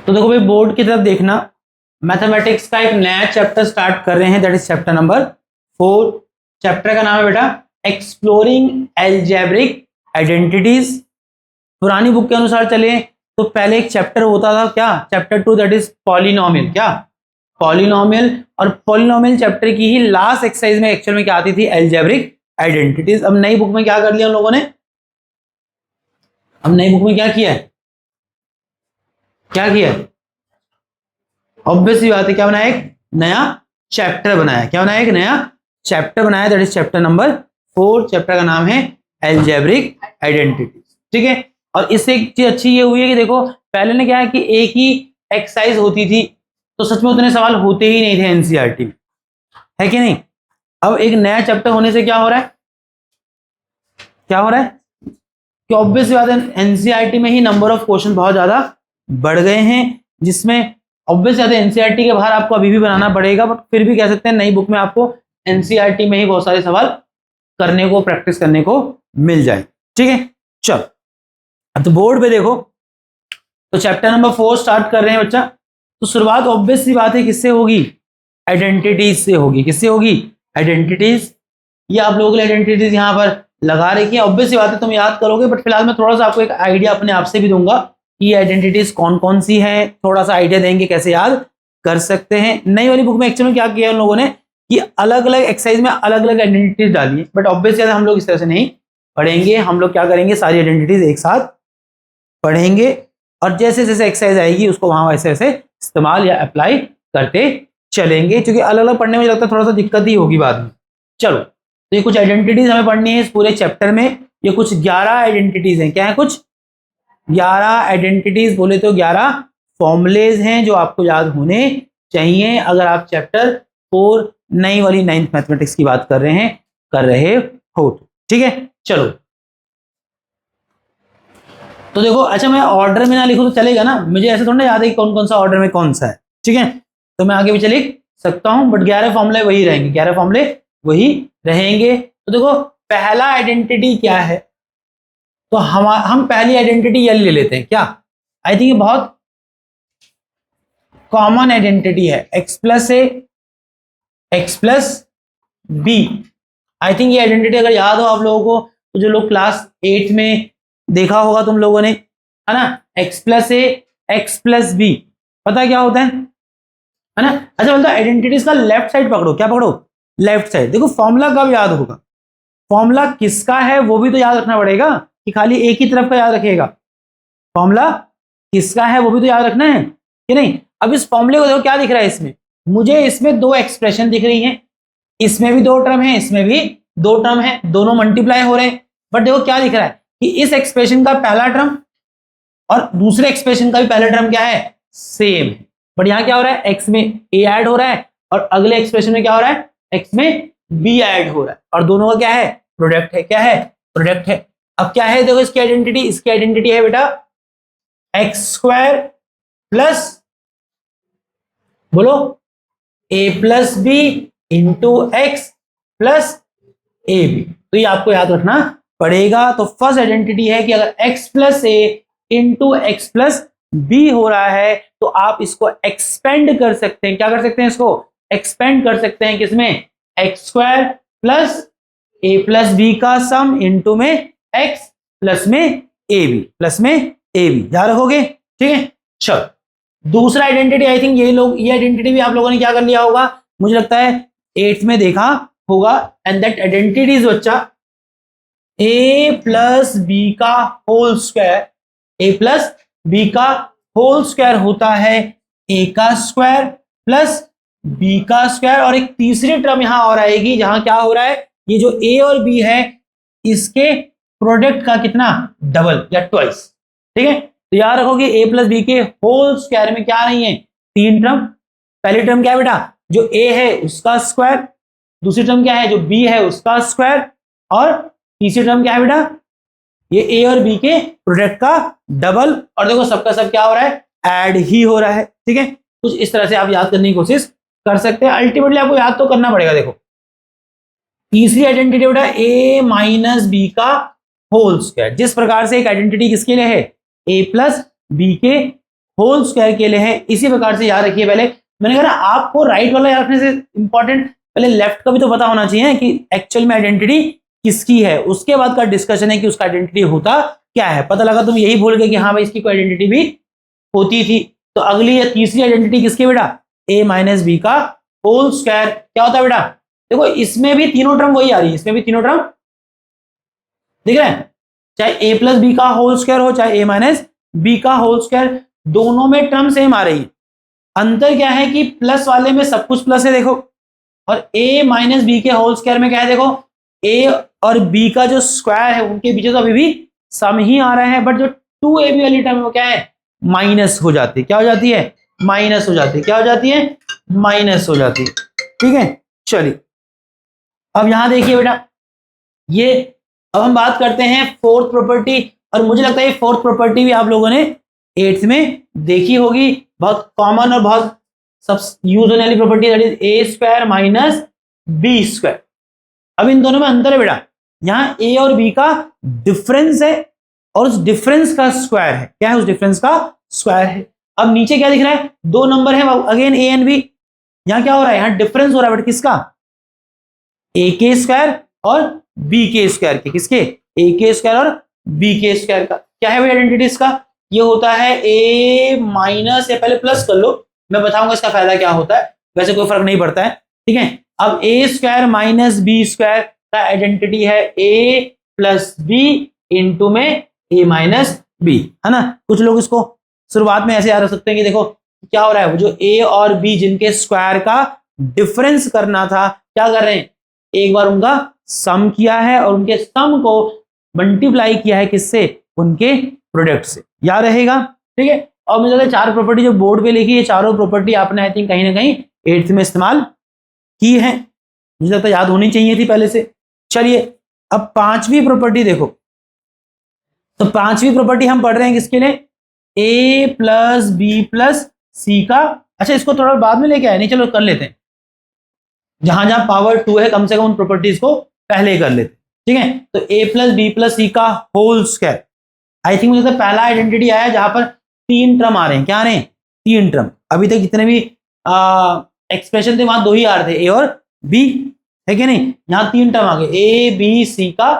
तो देखो भाई बोर्ड की तरफ देखना, मैथमेटिक्स का एक नया चैप्टर स्टार्ट कर रहे हैं, that is chapter number 4। Chapter का नाम है बेटा एक्सप्लोरिंग एल्जेब्रिक आइडेंटिटीज। पुरानी बुक के अनुसार चले तो पहले एक चैप्टर होता था क्या, चैप्टर 2, दैट इज पॉलिनोमियल। क्या पॉलिनोमियल, और पॉलिनोमियल चैप्टर की ही लास्ट एक्सरसाइज में एक्चुअल में क्या आती थी, एल्जेब्रिक आइडेंटिटीज। अब नई बुक में क्या कर लिया उन लोगों ने, अब नई बुक में क्या किया है, क्या किया है, ऑब्वियस सी बात है, क्या बनाया, एक नया चैप्टर बनाया। क्या बनाया, एक नया चैप्टर बनाया, that is chapter number 4। Chapter का नाम है एल्जेब्रिक आइडेंटिटीज। ठीक है, और इससे एक चीज अच्छी ये हुई है कि देखो पहले ने क्या है कि एक ही एक्सरसाइज होती थी तो सच में उतने सवाल होते ही नहीं थे एनसीईआरटी में, है कि नहीं। अब एक नया चैप्टर होने से क्या हो रहा है, क्या हो रहा है कि ऑब्वियस बात है एनसीईआरटी में ही नंबर ऑफ क्वेश्चन बहुत ज्यादा बढ़ गए हैं, जिसमें ऑब्वियस बात है एनसीईआरटी के बाहर आपको अभी भी बनाना पड़ेगा, बट फिर भी कह सकते हैं नई बुक में आपको एनसीईआरटी में ही बहुत सारे सवाल करने को, प्रैक्टिस करने को मिल जाए। ठीक है, चलो अब तो बोर्ड पे देखो, तो चैप्टर नंबर 4 स्टार्ट कर रहे हैं बच्चा। तो शुरुआत ऑब्वियस सी बात है किससे होगी, आइडेंटिटीज से होगी। किससे होगी, आइडेंटिटीज। ये आप लोगों के लिए आइडेंटिटीज यहाँ पर लगा रखी है, ऑब्वियस सी बात है तुम याद करोगे, बट फिलहाल मैं थोड़ा सा आपको एक आइडिया अपने आप से भी दूंगा कि ये आइडेंटिटीज कौन कौन सी हैं, थोड़ा सा आइडिया देंगे कैसे याद कर सकते हैं। नई वाली बुक में एक्चुअली क्या किया उन लोगों ने कि अलग अलग एक्सरसाइज में अलग अलग आइडेंटिटीज डाली है, बट ऑब्वियस हम लोग इस तरह से नहीं पढ़ेंगे। हम लोग क्या करेंगे, सारी आइडेंटिटीज एक साथ पढ़ेंगे और जैसे जैसे एक्सरसाइज आएगी उसको वहां वैसे वैसे इस्तेमाल या अप्लाई करते चलेंगे, क्योंकि अलग अलग पढ़ने में लगता है थोड़ा सा दिक्कत ही होगी बाद में। चलो, तो ये कुछ आइडेंटिटीज हमें पढ़नी है इस पूरे चैप्टर में। ये कुछ 11 आइडेंटिटीज हैं। क्या है, कुछ 11 आइडेंटिटीज, बोले तो 11 फॉर्मूलेज हैं जो आपको याद होने चाहिए अगर आप चैप्टर 4 नई वाली 9th मैथमेटिक्स की बात कर रहे हो। ठीक है, चलो तो देखो, अच्छा मैं ऑर्डर में ना लिखूं तो चलेगा ना, मुझे ऐसे थोड़ा ना याद है कि कौन कौन सा ऑर्डर में कौन सा है। ठीक है, तो मैं आगे पीछे लिख सकता हूं, बट 11 फॉर्मूले वही रहेंगे, 11 फॉर्मूले वही रहेंगे। तो देखो पहला आइडेंटिटी क्या है, तो हम पहली आइडेंटिटी ये ले लेते हैं। क्या, आई थिंक ये बहुत कॉमन आइडेंटिटी है, x plus A X plus B. I think ये आइडेंटिटी अगर याद हो आप लोगों को, तो जो लोग क्लास 8 में देखा होगा तुम लोगों ने, है ना, x plus A X plus B, पता क्या होता है ना। अच्छा बोलता है आइडेंटिटीज का लेफ्ट साइड पकड़ो। क्या पकड़ो, लेफ्ट साइड। देखो फॉर्मूला कब याद होगा, फॉर्मूला किसका है वो भी तो याद रखना पड़ेगा, कि खाली एक ही तरफ का याद रखिएगा। फॉर्मूला किसका है वो भी तो याद रखना है कि नहीं। अब इस फॉर्मूले को देखो क्या दिख रहा है इसमें, मुझे इसमें 2 एक्सप्रेशन दिख रही हैं, इसमें भी 2 टर्म है, इसमें भी 2 टर्म है, दोनों मल्टीप्लाई हो रहे हैं। बट देखो क्या दिख रहा है कि इस एक्सप्रेशन का पहला टर्म और दूसरे एक्सप्रेशन का भी पहला टर्म क्या है, सेम है। बट यहां क्या हो रहा है, एक्स में ए ऐड हो रहा है और अगले एक्सप्रेशन में क्या हो रहा है, एक्स में बी ऐड हो रहा है, और दोनों का क्या है, प्रोडक्ट है। क्या है, प्रोडक्ट है। अब क्या है, देखो इसकी आइडेंटिटी, इसकी आइडेंटिटी है बेटा एक्स स्क्वायर प्लस, बोलो, A plus B into X plus A B. तो ये आपको याद रखना पड़ेगा। तो फर्स्ट आइडेंटिटी है कि अगर x प्लस ए इंटू एक्स प्लस बी हो रहा है तो आप इसको एक्सपेंड कर सकते हैं। क्या कर सकते हैं, इसको एक्सपेंड कर सकते हैं किसमें, x square plus A plus B का सम इंटू में एक्स प्लस में ए बी, प्लस में ए बी, याद रखोगे। ठीक है, चलो दूसरा आइडेंटिटी, आई थिंक ये आइडेंटिटी भी आप लोगों ने क्या कर लिया होगा, मुझे लगता है 8th में देखा होगा। एंड दैट आइडेंटिटी इज बच्चा ए प्लस बी का होल स्क्वायर, ए प्लस बी का होल स्क्वायर होता है ए का स्क्वायर प्लस बी का स्क्वायर, और एक तीसरी टर्म यहां और आएगी जहां क्या हो रहा है, ये जो ए और बी है इसके प्रोडक्ट का कितना, डबल या ट्वाइस। ठीक है, तो याद रखो कि ए प्लस बी के होल स्क्वायर में क्या नहीं है, 3 टर्म। पहली टर्म क्या है बेटा, जो ए है उसका स्क्वायर, दूसरी टर्म क्या है, जो बी है उसका स्क्वायर, और तीसरी टर्म क्या है बेटा, ये ए और बी के प्रोडक्ट का डबल। और देखो सबका सब क्या हो रहा है, ऐड ही हो रहा है। ठीक है, कुछ इस तरह से आप याद करने की कोशिश कर सकते हैं। अल्टीमेटली आपको याद तो करना पड़ेगा। देखो तीसरी आइडेंटिटी बेटा ए माइनस बी का होल स्क्वायर, जिस प्रकार से एक आइडेंटिटी किसके लिए है, ए प्लस बी के होल स्क्वायर के लिए है। इसी प्रकार से याद रखिए, पहले मैंने कहा आपको राइट वाला याद रखने से इंपॉर्टेंट पहले लेफ्ट का भी तो पता होना चाहिए कि एक्चुअल में आइडेंटिटी किसकी है, उसके बाद का डिस्कशन है कि उसका आइडेंटिटी होता क्या है। पता लगा तुम यही भूल गए कि हाँ भाई इसकी कोई आइडेंटिटी भी होती थी, तो अगली या तीसरी आइडेंटिटी किसकी बेटा, a माइनस बी का होल स्क्वायर क्या होता है बेटा। देखो इसमें भी तीनों टर्म वही आ रही है, इसमें भी तीनों टर्म दिख रहे हैं, चाहे a प्लस बी का होल स्क्वायर हो चाहे a माइनस बी का होल स्क्वायर, दोनों में टर्म सेम आ रही है। अंतर क्या है कि प्लस वाले में सब कुछ प्लस है देखो, और a माइनस बी के होल स्क्वायर में क्या है देखो, a और b का जो स्क्वायर है उनके बीच तो अभी भी सम ही आ रहा है, बट जो 2ab वाली टर्म है वो क्या है, माइनस हो जाती है। क्या हो जाती है, माइनस हो जाती है। क्या हो जाती है, माइनस हो जाती है। ठीक है, चलिए अब यहां देखिए बेटा, ये अब हम बात करते हैं फोर्थ प्रॉपर्टी, और मुझे लगता है ये फोर्थ प्रॉपर्टी भी आप लोगों ने 8th में देखी होगी, बहुत कॉमन और बहुत सब यूज होने वाली property, that is A square minus B square. अब इन दोनों में अंतर है बेटा, यहां ए और बी का डिफरेंस है और उस डिफरेंस का स्क्वायर है। क्या है, उस डिफरेंस का स्क्वायर है। अब नीचे क्या दिख रहा है, दो नंबर है अगेन ए एंड बी, यहां क्या हो रहा है, यहां डिफरेंस हो रहा है बेटा किसका, ए के स्क्वायर और बी के स्क्वायर के, किसके, ए के स्क्वायर और बी के स्क्वायर का। क्या है आइडेंटिटी इसका, ये होता है ए माइनस, या पहले प्लस कर लो, मैं बताऊंगा इसका फायदा क्या होता है, वैसे कोई फर्क नहीं पड़ता है। ठीक है, अब ए स्क्वायर माइनस बी स्क्वायर का आइडेंटिटी है ए प्लस बी इंटू में ए माइनस बी, है ना। कुछ लोग इसको शुरुआत में ऐसे याद रख सकते हैं कि देखो क्या हो रहा है, वो जो ए और बी जिनके स्क्वायर का डिफरेंस करना था, क्या कर रहे हैं, एक बार उनका सम किया है और उनके सम को मल्टीप्लाई किया है किससे, उनके प्रोडक्ट से, याद रहेगा। ठीक है, और मुझे चार प्रॉपर्टी जो बोर्ड पे लिखी है, चारों प्रॉपर्टी आपने आई थिंक कहीं ना कहीं 8th में इस्तेमाल की है, मुझे लगता है याद होनी चाहिए थी पहले से। चलिए अब पांचवी प्रॉपर्टी देखो, तो पांचवी प्रॉपर्टी हम पढ़ रहे हैं किसके लिए, ए प्लस बी प्लस सी का। अच्छा इसको थोड़ा बाद में लेके आए, नहीं चलो कर लेते हैं, जहां जहां पावर 2 है कम से कम उन प्रॉपर्टीज को पहले कर लेते। ठीक है, तो ए प्लस बी प्लस सी का होल स्क्वायर, आई थिंक मुझे तो पहला आइडेंटिटी आया जहां पर 3 टर्म आ रहे हैं। क्या आ रहे हैं, 3 टर्म। अभी तक जितने भी एक्सप्रेशन थे वहां 2 ही आ रहे थे, ए और बी, है कि नहीं, यहाँ 3 टर्म आ गए, ए बी सी का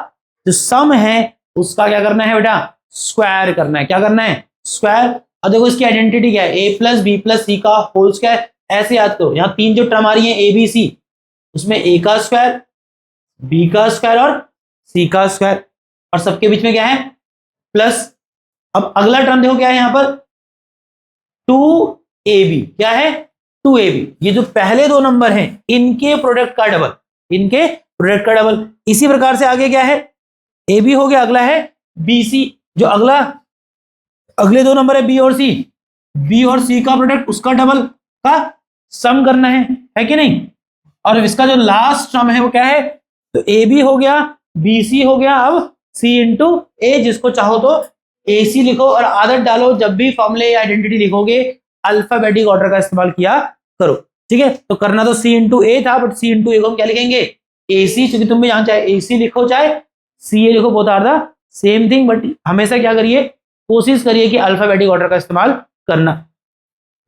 जो सम है उसका क्या करना है बेटा, स्क्वायर करना है। क्या करना है, स्क्वायर। और देखो इसकी आइडेंटिटी क्या है, a plus B plus C का होल स्क्वायर, ऐसे याद करो, यहाँ 3 जो टर्म आ रही है ए बी सी, उसमें ए का स्क्वायर, बी का स्क्वायर और सी का स्क्वायर, और सबके बीच में क्या है, प्लस। अब अगला टर्म देखो क्या है यहाँ पर, 2ab, क्या है 2ab, ये जो पहले दो नंबर हैं इनके प्रोडक्ट का डबल, इनके प्रोडक्ट का डबल। इसी प्रकार से आगे क्या है, ab हो गया, अगला है bc, जो अगला अगले दो नंबर है b और c, b और c का प्रोडक्ट उसका डबल का सम करना है कि नहीं। और इसका जो लास्ट टर्म है वो क्या है, तो AB हो गया, BC हो गया, अब C इंटू ए, जिसको चाहो तो AC लिखो, और आदत डालो जब भी फॉर्मूले या आइडेंटिटी लिखोगे अल्फाबेटिक ऑर्डर का इस्तेमाल किया करो। ठीक है, तो करना तो C इंटू ए था, बट C इंटू ए को हम क्या लिखेंगे, AC, क्योंकि तुम भी यहाँ चाहे AC लिखो चाहे CA लिखो, both are the same thing, but हमेशा क्या करिए, कोशिश करिए कि अल्फाबेटिक ऑर्डर का इस्तेमाल करना।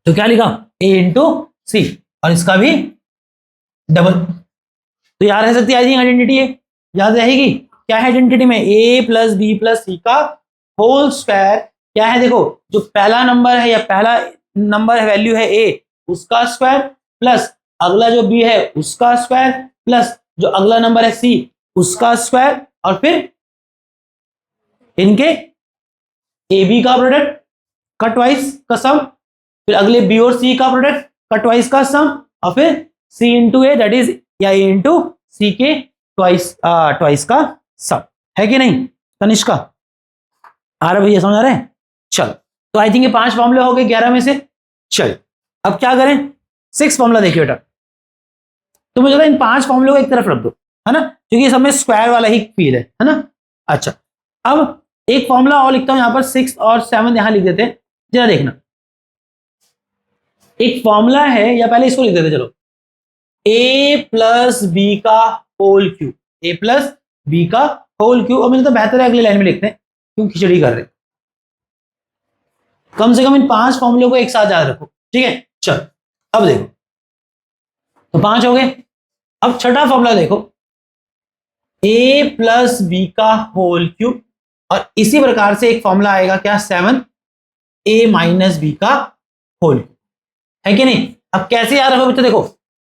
तो क्या लिखा, A इंटू सी, और इसका भी डबल। तो याद रह सकती है, आई थिंक आइडेंटिटी है, याद रहेगी। क्या है आइडेंटिटी में, ए प्लस बी प्लस सी का होल स्क्वायर। क्या है देखो, जो पहला नंबर है या पहला नंबर वैल्यू है ए, उसका स्क्वायर, प्लस अगला जो बी है उसका स्क्वायर, प्लस जो अगला नंबर है सी उसका स्क्वायर, और फिर इनके ए बी का प्रोडक्ट का ट्वाइस का सम, फिर अगले बी और सी का प्रोडक्ट का ट्वाइस का सम, और फिर सी इंटू ए, दैट इज या ए इंटू सी के ट्वाइस का सम, है कि नहीं तनिष्का, आ रहा भैया, समझ आ रहे हैं। चलो, तो आई थिंक ये 5 फॉर्मूले हो गए 11 में से। चल अब क्या करें, 6 फॉर्मूला देखिए बेटा, तो मुझे इन 5 फॉर्मूले को एक तरफ रख दो, है ना, क्योंकि ये सब में स्क्वायर वाला ही फील है ना। अच्छा, अब एक फॉर्मूला और लिखता हूं यहां पर, 6 और 7 यहां लिख देते हैं, जरा देखना। एक फॉर्मूला है, या पहले इसको लिख देते चलो, ए प्लस बी का होल क्यूब, ए प्लस बी का होल क्यूब। और मुझे तो बेहतर है अगली लाइन में लिखते हैं, क्यों खिचड़ी कर रहे हैं। कम से कम इन 5 फॉर्मूलों को एक साथ याद रखो, ठीक है। चल अब देखो, तो 5 हो गए। अब छठा फॉर्मूला देखो, a प्लस बी का होल क्यूब, और इसी प्रकार से एक फॉर्मूला आएगा क्या, 7a माइनस बी का होल क्यूब, है कि नहीं। अब कैसे याद रखो बच्चों, देखो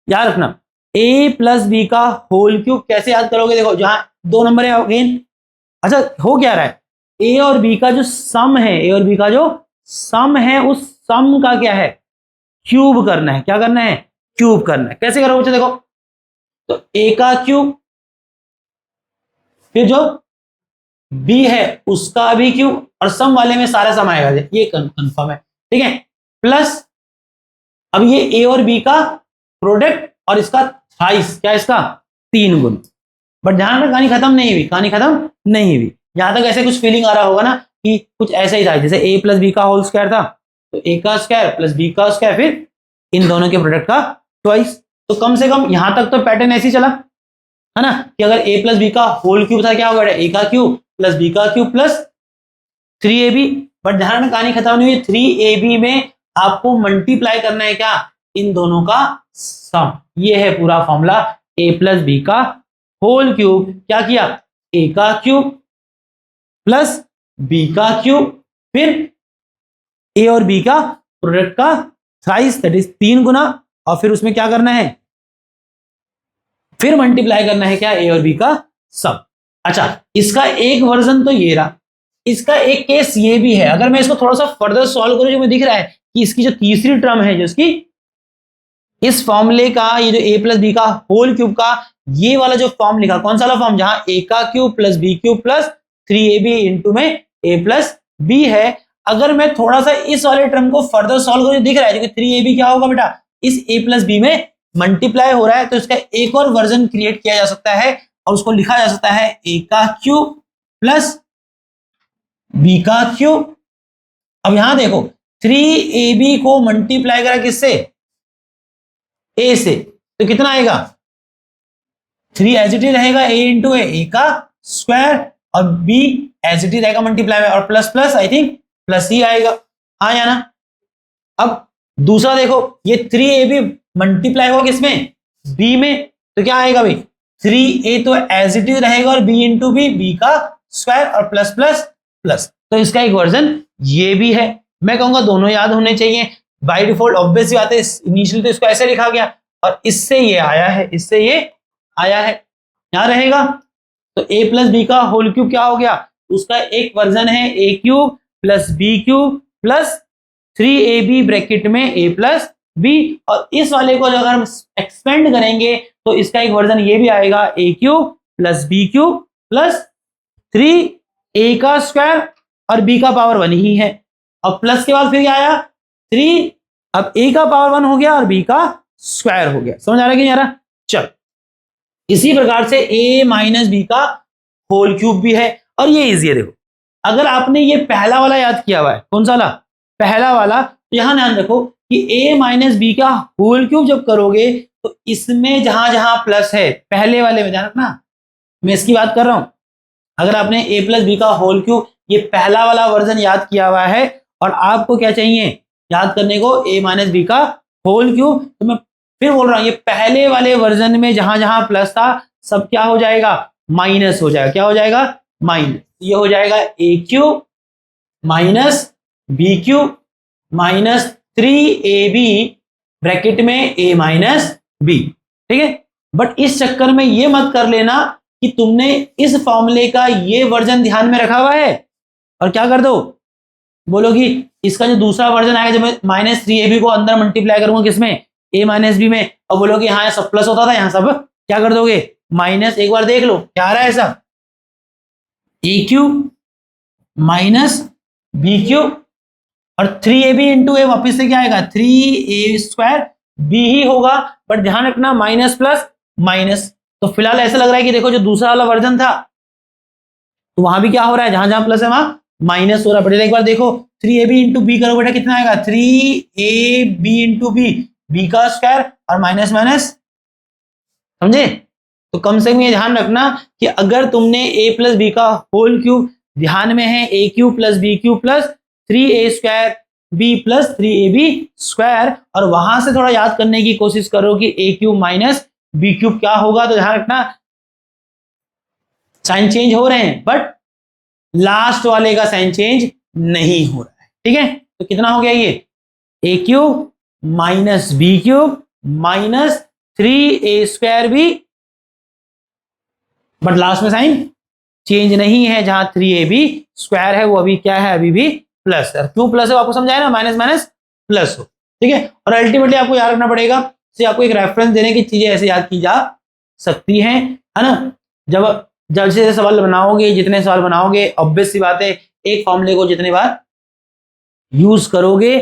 याद रखना, a प्लस बी का होल क्यूब कैसे याद करोगे, देखो जहां 2 नंबर है अगेन। अच्छा हो क्या रहा है, a और b का जो सम है, a और b का जो सम है, उस सम का क्या है, क्यूब करना है। क्या करना है, क्यूब करना है। कैसे करोगे बच्चों, देखो तो a का क्यूब, फिर जो b है उसका भी क्यूब, और सम वाले में सारा सम आएगा, ये कंफर्म है, ठीक है। प्लस अब ये a और b का प्रोडक्ट और इसका थाइस, क्या इसका 3 गुना। बट ध्यान रखना कहानी खत्म नहीं हुई, कहानी खत्म नहीं हुई। यहां तक ऐसे कुछ फीलिंग आ रहा होगा ना कि कुछ ऐसा ही था, जैसे a प्लस बी का होल स्क्वायर था, तो a का स्क्वायर प्लस b का स्क्वायर, फिर इन दोनों के प्रोडक्ट का ट्वाइस। तो कम से कम यहां तक तो पैटर्न ऐसे ही चला है ना, कि अगर a प्लस बी का होल क्यूब था, क्या होगा, a का क्यूब प्लस b का क्यूब प्लस 3ab। बट ध्यान रखना कहानी खत्म नहीं हुई, 3ab में आपको मल्टीप्लाई करना है क्या, इन दोनों का सम। ये है पूरा फॉर्मूला, a प्लस बी का होल क्यूब, क्या किया, a का क्यूब प्लस b का क्यूब, फिर a और b का प्रोडक्ट का थ्राइस, दैट इज 3 गुना, और फिर उसमें क्या करना है, फिर मल्टीप्लाई करना है क्या, a और b का सम। अच्छा इसका एक वर्जन तो ये रहा, इसका एक केस ये भी है। अगर मैं इसको थोड़ा सा फर्दर सॉल्व करूं, जो मुझे दिख रहा है कि इसकी जो तीसरी टर्म है, जो इसकी इस फॉर्मूले का, ये जो a प्लस बी का होल क्यूब का ये वाला जो फॉर्म लिखा, कौन सा वाला फॉर्म, जहां a का cube plus b cube plus 3ab into में a प्लस b है। अगर मैं थोड़ा सा इस वाले टर्म को फर्दर सॉल्व करूं, दिख रहा है जो कि 3ab क्या होगा बेटा, इस a प्लस बी में मल्टीप्लाई हो रहा है, तो इसका एक और वर्जन क्रिएट किया जा सकता है और उसको लिखा जा सकता है a का क्यूब प्लस b का क्यूब। अब यहां देखो 3ab को मल्टीप्लाई करा किससे, a से, तो कितना आएगा, 3 एज इट इज रहेगा, a इंटू ए का स्क्वायर, और b एज इट इज रहेगा मल्टीप्लाई में, और plus plus I think plus ही आएगा, हाँ या ना। अब दूसरा देखो, ये 3ab मल्टीप्लाई होगा किसमें, b में, तो क्या आएगा भाई, 3a तो एज इट इज रहेगा, और b इंटू b का स्क्वायर, और प्लस प्लस प्लस। तो इसका एक वर्जन ये भी है। मैं कहूंगा दोनों याद होने चाहिए, बाय डिफॉल्ट ऑब्वियस बात है, इनिशियली तो इसको ऐसे लिखा गया और इससे ये आया है, इससे ये आया है, क्या रहेगा, तो a प्लस बी का होल क्यूब क्या हो गया, उसका एक वर्जन है a cube plus B cube plus 3ab bracket में a प्लस बी, और इस वाले को अगर हम एक्सपेंड करेंगे तो इसका एक वर्जन ये भी आएगा, a cube plus B cube plus 3a का स्क्वायर, और b का पावर 1 ही है, और प्लस के बाद फिर क्या आया 3, अब a का पावर 1 हो गया और b का स्क्वायर हो गया। समझ आ रहा है कि नहीं आ रहा, चल इसी प्रकार से a माइनस बी का होल क्यूब भी है, और ये इजी है। देखो अगर आपने ये पहला वाला याद किया हुआ है, कौन सा वाला, पहला वाला, तो यहां ध्यान रखो कि a माइनस बी का होल क्यूब जब करोगे तो इसमें जहां जहां प्लस है, पहले वाले में ध्यान रखना, मैं इसकी बात कर रहा हूं। अगर आपने a प्लस बी का होल क्यूब ये पहला वाला वर्जन याद किया हुआ है, और आपको क्या चाहिए याद करने को, a माइनस बी का होल क्यूब, तो मैं फिर बोल रहा हूं, ये पहले वाले वर्जन में जहां जहां प्लस था सब क्या हो जाएगा, माइनस हो जाएगा, क्या हो जाएगा, माइनस। ये हो जाएगा a cube minus B cube minus 3ab bracket में a माइनस बी, ठीक है। बट इस चक्कर में ये मत कर लेना कि तुमने इस फॉर्मूले का ये वर्जन ध्यान में रखा हुआ है और क्या कर दो, बोलो कि इसका जो दूसरा वर्जन आएगा, जब मैं माइनस 3ab को अंदर मल्टीप्लाई करूंगा किसमें, a माइनस बी में, और बोलो कि हाँ यहाँ सब प्लस होता था, यहाँ सब क्या कर दोगे, माइनस। एक बार देख लो क्या आ रहा है, ऐसा a cube minus B cube, और 3ab इंटू ए वापिस से क्या आएगा, 3a स्क्वायर, b ही होगा, बट ध्यान रखना माइनस प्लस माइनस। तो फिलहाल ऐसा लग रहा है कि देखो जो दूसरा वाला वर्जन था तो वहां भी क्या हो रहा है, जहां जहां प्लस है वहां माइनस हो रहा है। एक बार देखो 3ab इंटू बी करो बेटा, कितना आएगा, 3ab इंटू बी का स्क्वायर, और माइनस माइनस, समझे। तो कम से कम ये ध्यान रखना कि अगर तुमने a प्लस बी का होल क्यूब ध्यान में है, a cube plus B cube plus 3a square B plus 3ab square, और वहां से थोड़ा याद करने की कोशिश करो कि A cube minus B cube क्या होगा। तो ध्यान रखना साइन चेंज हो रहे हैं, बट लास्ट वाले का साइन चेंज नहीं हो रहा है। ठीक है, तो कितना हो गया ये A cube minus B cube minus 3a square भी, बट लास्ट में साइन चेंज नहीं है, जहां 3ab स्क्वायर है वो अभी क्या है, अभी भी प्लस है। क्यों प्लस है आपको समझाया ना, माइनस माइनस प्लस हो। ठीक है, और अल्टीमेटली आपको याद रखना पड़ेगा, से आपको एक रेफरेंस देने की चीजें ऐसे याद की जा सकती हैं, है ना। जब जब से सवाल बनाओगे, जितने सवाल बनाओगे, ऑब्वियस सी बात है एक फॉर्मूले को जितने बार यूज करोगे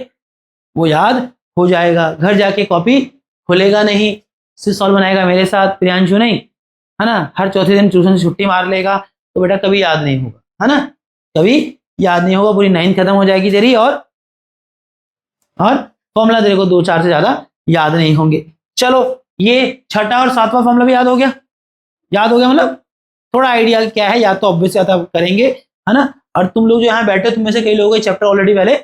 वो याद हो जाएगा। घर जाके कॉपी खुलेगा नहीं, सिर्फ सवाल बनाएगा मेरे साथ प्रियांशु नहीं, है ना। हर चौथे दिन ट्यूशन से छुट्टी मार लेगा तो बेटा कभी याद नहीं होगा, है ना, कभी याद नहीं होगा। पूरी 9th खत्म हो जाएगी तेरी, और फॉर्मूला तेरे को 2-4 से ज्यादा याद नहीं होंगे। चलो, ये छठा और सातवां फॉर्मूला भी याद हो गया। याद हो गया मतलब थोड़ा आइडिया क्या है, याद तो ऑब्वियस याद करेंगे, है ना। और तुम लोग जो यहाँ बैठे हो, तुम में से कई लोगों को चैप्टर ऑलरेडी पहले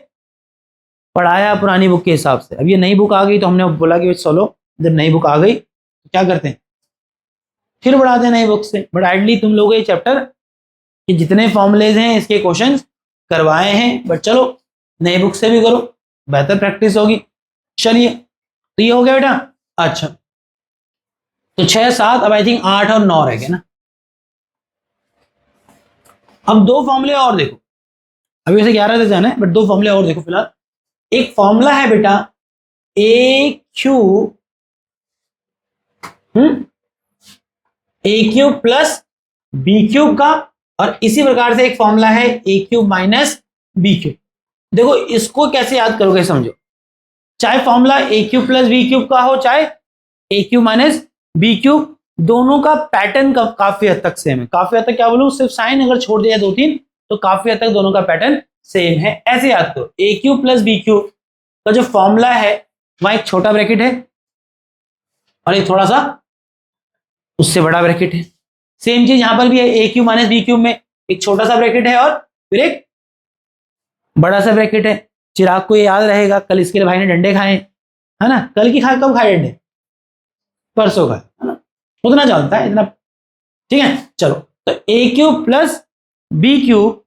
पढ़ाया पुरानी बुक के हिसाब से। अब ये नई बुक आ गई तो हमने बोला कि चलो जब नई बुक आ गई तो क्या करते हैं, फिर बढ़ाते हैं नई बुक से। बट आइडली तुम लोग ये चैप्टर के जितने फॉर्मुलेज हैं इसके क्वेश्चन करवाए हैं, बट चलो नई बुक से भी करो, बेहतर प्रैक्टिस होगी। चलिए, तो ये हो गया बेटा। अच्छा, तो 6, 7, अब आई थिंक 8 और 9 रह गए ना। अब 2 फॉर्मूले और देखो, अभी वैसे 11 तक जाना है, बट 2 फॉर्मूले और देखो फिलहाल। एक फॉर्मूला है बेटा ए क्यूब प्लस बी क्यूब का, और इसी प्रकार से एक फॉर्मूला है ए क्यूब माइनस बी क्यूब। देखो इसको कैसे याद करोगे समझो, चाहे फॉर्मूला ए क्यूब प्लस बी क्यूब का हो, चाहे A cube minus B cube, दोनों का पैटर्न काफी हद तक सेम है। काफी हद तक क्या बोलूं, सिर्फ साइन अगर छोड़ दिया 2-3 तो काफी हद तक दोनों का पैटर्न सेम है। ऐसे याद करो, ए क्यूब प्लस बी क्यूब का जो फॉर्मूला है वहां एक छोटा ब्रैकेट है और एक थोड़ा सा उससे बड़ा ब्रैकेट है। सेम चीज यहां पर भी है, ए क्यूब माइनस बी क्यूब में एक छोटा सा ब्रैकेट है और फिर एक बड़ा सा ब्रैकेट है। चिराग को ये याद रहेगा, कल इसके लिए भाई ने डंडे खाए, है ना। कल की कब खाए डंडे, परसों खाए, है ना। उतना जानता है इतना, ठीक है। चलो, तो ए क्यूब प्लस बी क्यूब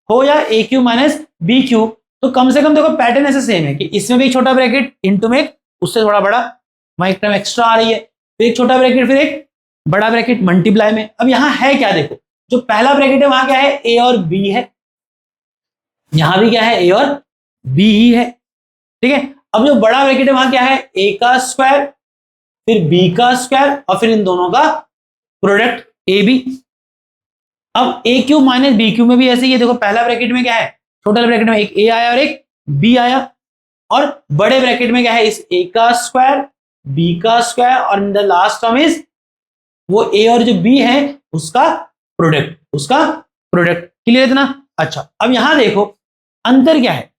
हो या ए क्यूब माइनस बी क्यूब, तो कम से कम देखो पैटर्न ऐसे सेम है कि इसमें भी एक छोटा ब्रैकेट इनटू में एक उससे थोड़ा बड़ा, वहां एक टर्म एक्स्ट्रा आ रही है, फिर एक छोटा ब्रैकेट फिर एक बड़ा ब्रैकेट मल्टीप्लाई में। अब यहां है क्या, देखो जो पहला ब्रैकेट है वहां क्या है, ए और बी है, यहां भी क्या है, ए और बी ही है, ठीक है। अब जो बड़ा ब्रैकेट है वहां क्या है, ए का स्क्वायर फिर बी का स्क्वायर और फिर इन दोनों का प्रोडक्ट ए बी। अब A cube minus B cube में भी ऐसे ही है, देखो पहला ब्रैकेट में क्या है, छोटा ब्रैकेट में एक ए आया और एक बी आया, और बड़े ब्रैकेट में क्या है, इस ए का स्क्वायर बी का स्क्वायर और in the last term is वो ए और जो बी है उसका प्रोडक्ट। क्लियर इतना। अच्छा, अब यहां देखो अंतर क्या है।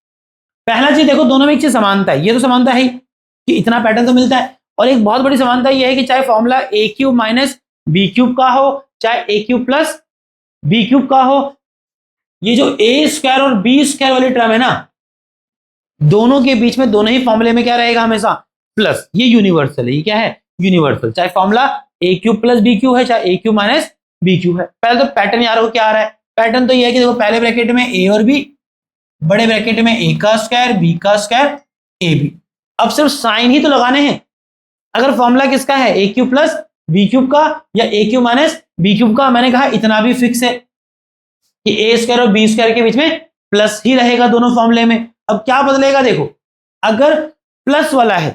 पहला चीज देखो, दोनों में एक चीज समानता है, ये तो समानता है कि इतना पैटर्न तो मिलता है, और एक बहुत बड़ी समानता ये है कि चाहे फॉर्मूला ए क्यूब माइनस बी क्यूब का हो, चाहे A cube plus B cube का हो, ये जो ए स्क्वायर और बी स्क्वायर वाली टर्म है ना, दोनों के बीच में दोनों ही फॉर्मूले में क्या रहेगा, हमेशा प्लस। ये यूनिवर्सल है, ये क्या है, यूनिवर्सल। चाहे फॉर्मूला ए क्यूब प्लस बी क्यूब है, चाहे A cube minus B cube है। पहले तो पैटर्न यार हो क्या आ रहा है, पैटर्न तो ये है कि देखो पहले ब्रैकेट में ए और बी, बड़े ब्रैकेट में ए का स्क्वायर बी का स्क्वायर ए बी। अब सिर्फ साइन ही तो लगाने हैं। अगर फॉर्मूला किसका है, ए क्यूब प्लस बी क्यूब का या ए क्यूब माइनस बी क्यूब का, मैंने कहा इतना भी फिक्स है कि ए स्क्वायर और बी स्क्वायर के बीच में प्लस ही रहेगा दोनों फॉर्मूले में। अब क्या बदलेगा, देखो अगर प्लस वाला है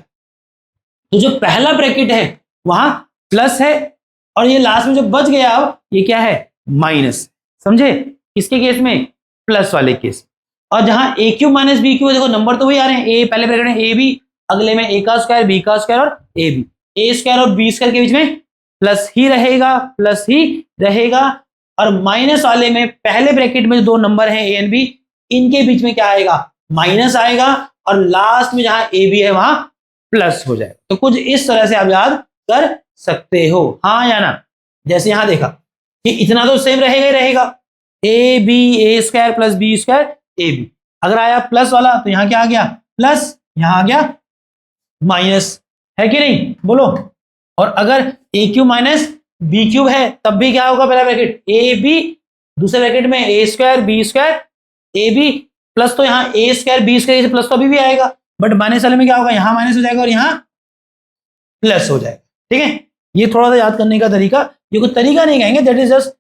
तो जो पहला ब्रैकेट है वहां प्लस है, और ये लास्ट में जो बच गया अब ये क्या है, माइनस। समझे, किसके केस में, प्लस वाले केस। और जहां ए क्यूब माइनस बी क्यूब, देखो नंबर तो वही आ रहे हैं, ए पहले ब्रैकेट में ए बी, अगले में ए का स्क्वायर बी का स्क्वायर और ए बी। ए स्क्वायर और बी स्क्वायर के बीच में प्लस ही रहेगा, और माइनस वाले में पहले ब्रैकेट में जो दो नंबर हैं ए एंड बी, इनके बीच में क्या आएगा, माइनस आएगा, और लास्ट में जहां ए बी है वहां प्लस हो जाएगा। तो कुछ इस तरह से आप याद कर सकते हो, हाँ या ना। जैसे यहां देखा कि इतना तो सेम रहेगा ही रहेगा, A B A square plus B square A B, अगर आया प्लस वाला तो यहाँ क्या आ गया प्लस, यहाँ आ गया माइनस, है कि नहीं बोलो। और अगर A cube minus B cube है तब भी क्या होगा, पहला ब्रैकेट ए बी, दूसरे ब्रैकेट में A square B square A B plus, तो यहाँ A square B square plus तो अभी भी आएगा, बट माइनस वाले में क्या होगा, यहाँ माइनस हो जाएगा और यहाँ प्लस हो जाएगा। ठीक है, ये थोड़ा सा याद करने का तरीका, ये कोई तरीका नहीं कहेंगे, दैट इज जस्ट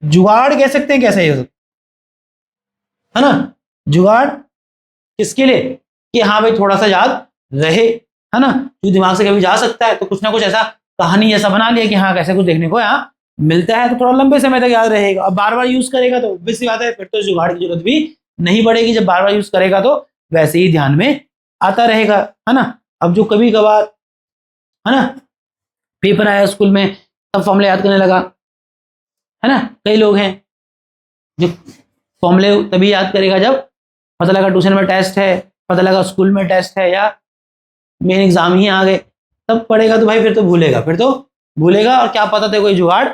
जुगाड़ कह सकते हैं, कैसे है ना, जुगाड़ किसके लिए कि हाँ भाई थोड़ा सा याद रहे, है ना, जो दिमाग से कभी जा सकता है तो कुछ ना कुछ ऐसा कहानी जैसा बना लिया कि हाँ कैसे कुछ देखने को यहाँ मिलता है, तो थोड़ा लंबे समय तक याद रहेगा। अब बार बार यूज करेगा तो ऑब्वियस सी बात है फिर तो जुगाड़ की जरूरत भी नहीं पड़ेगी, जब बार बार यूज करेगा तो वैसे ही ध्यान में आता रहेगा, है ना। अब जो कभी कभार, है ना, पेपर आया स्कूल में तब फॉर्मूले याद करने लगा, है ना, कई लोग हैं जो फॉर्मूले तभी याद करेगा जब पता लगा ट्यूशन में टेस्ट है, पता लगा स्कूल में टेस्ट है, या मेन एग्जाम ही आ गए तब पढ़ेगा तो भाई फिर तो भूलेगा और क्या पता था कोई जुगाड़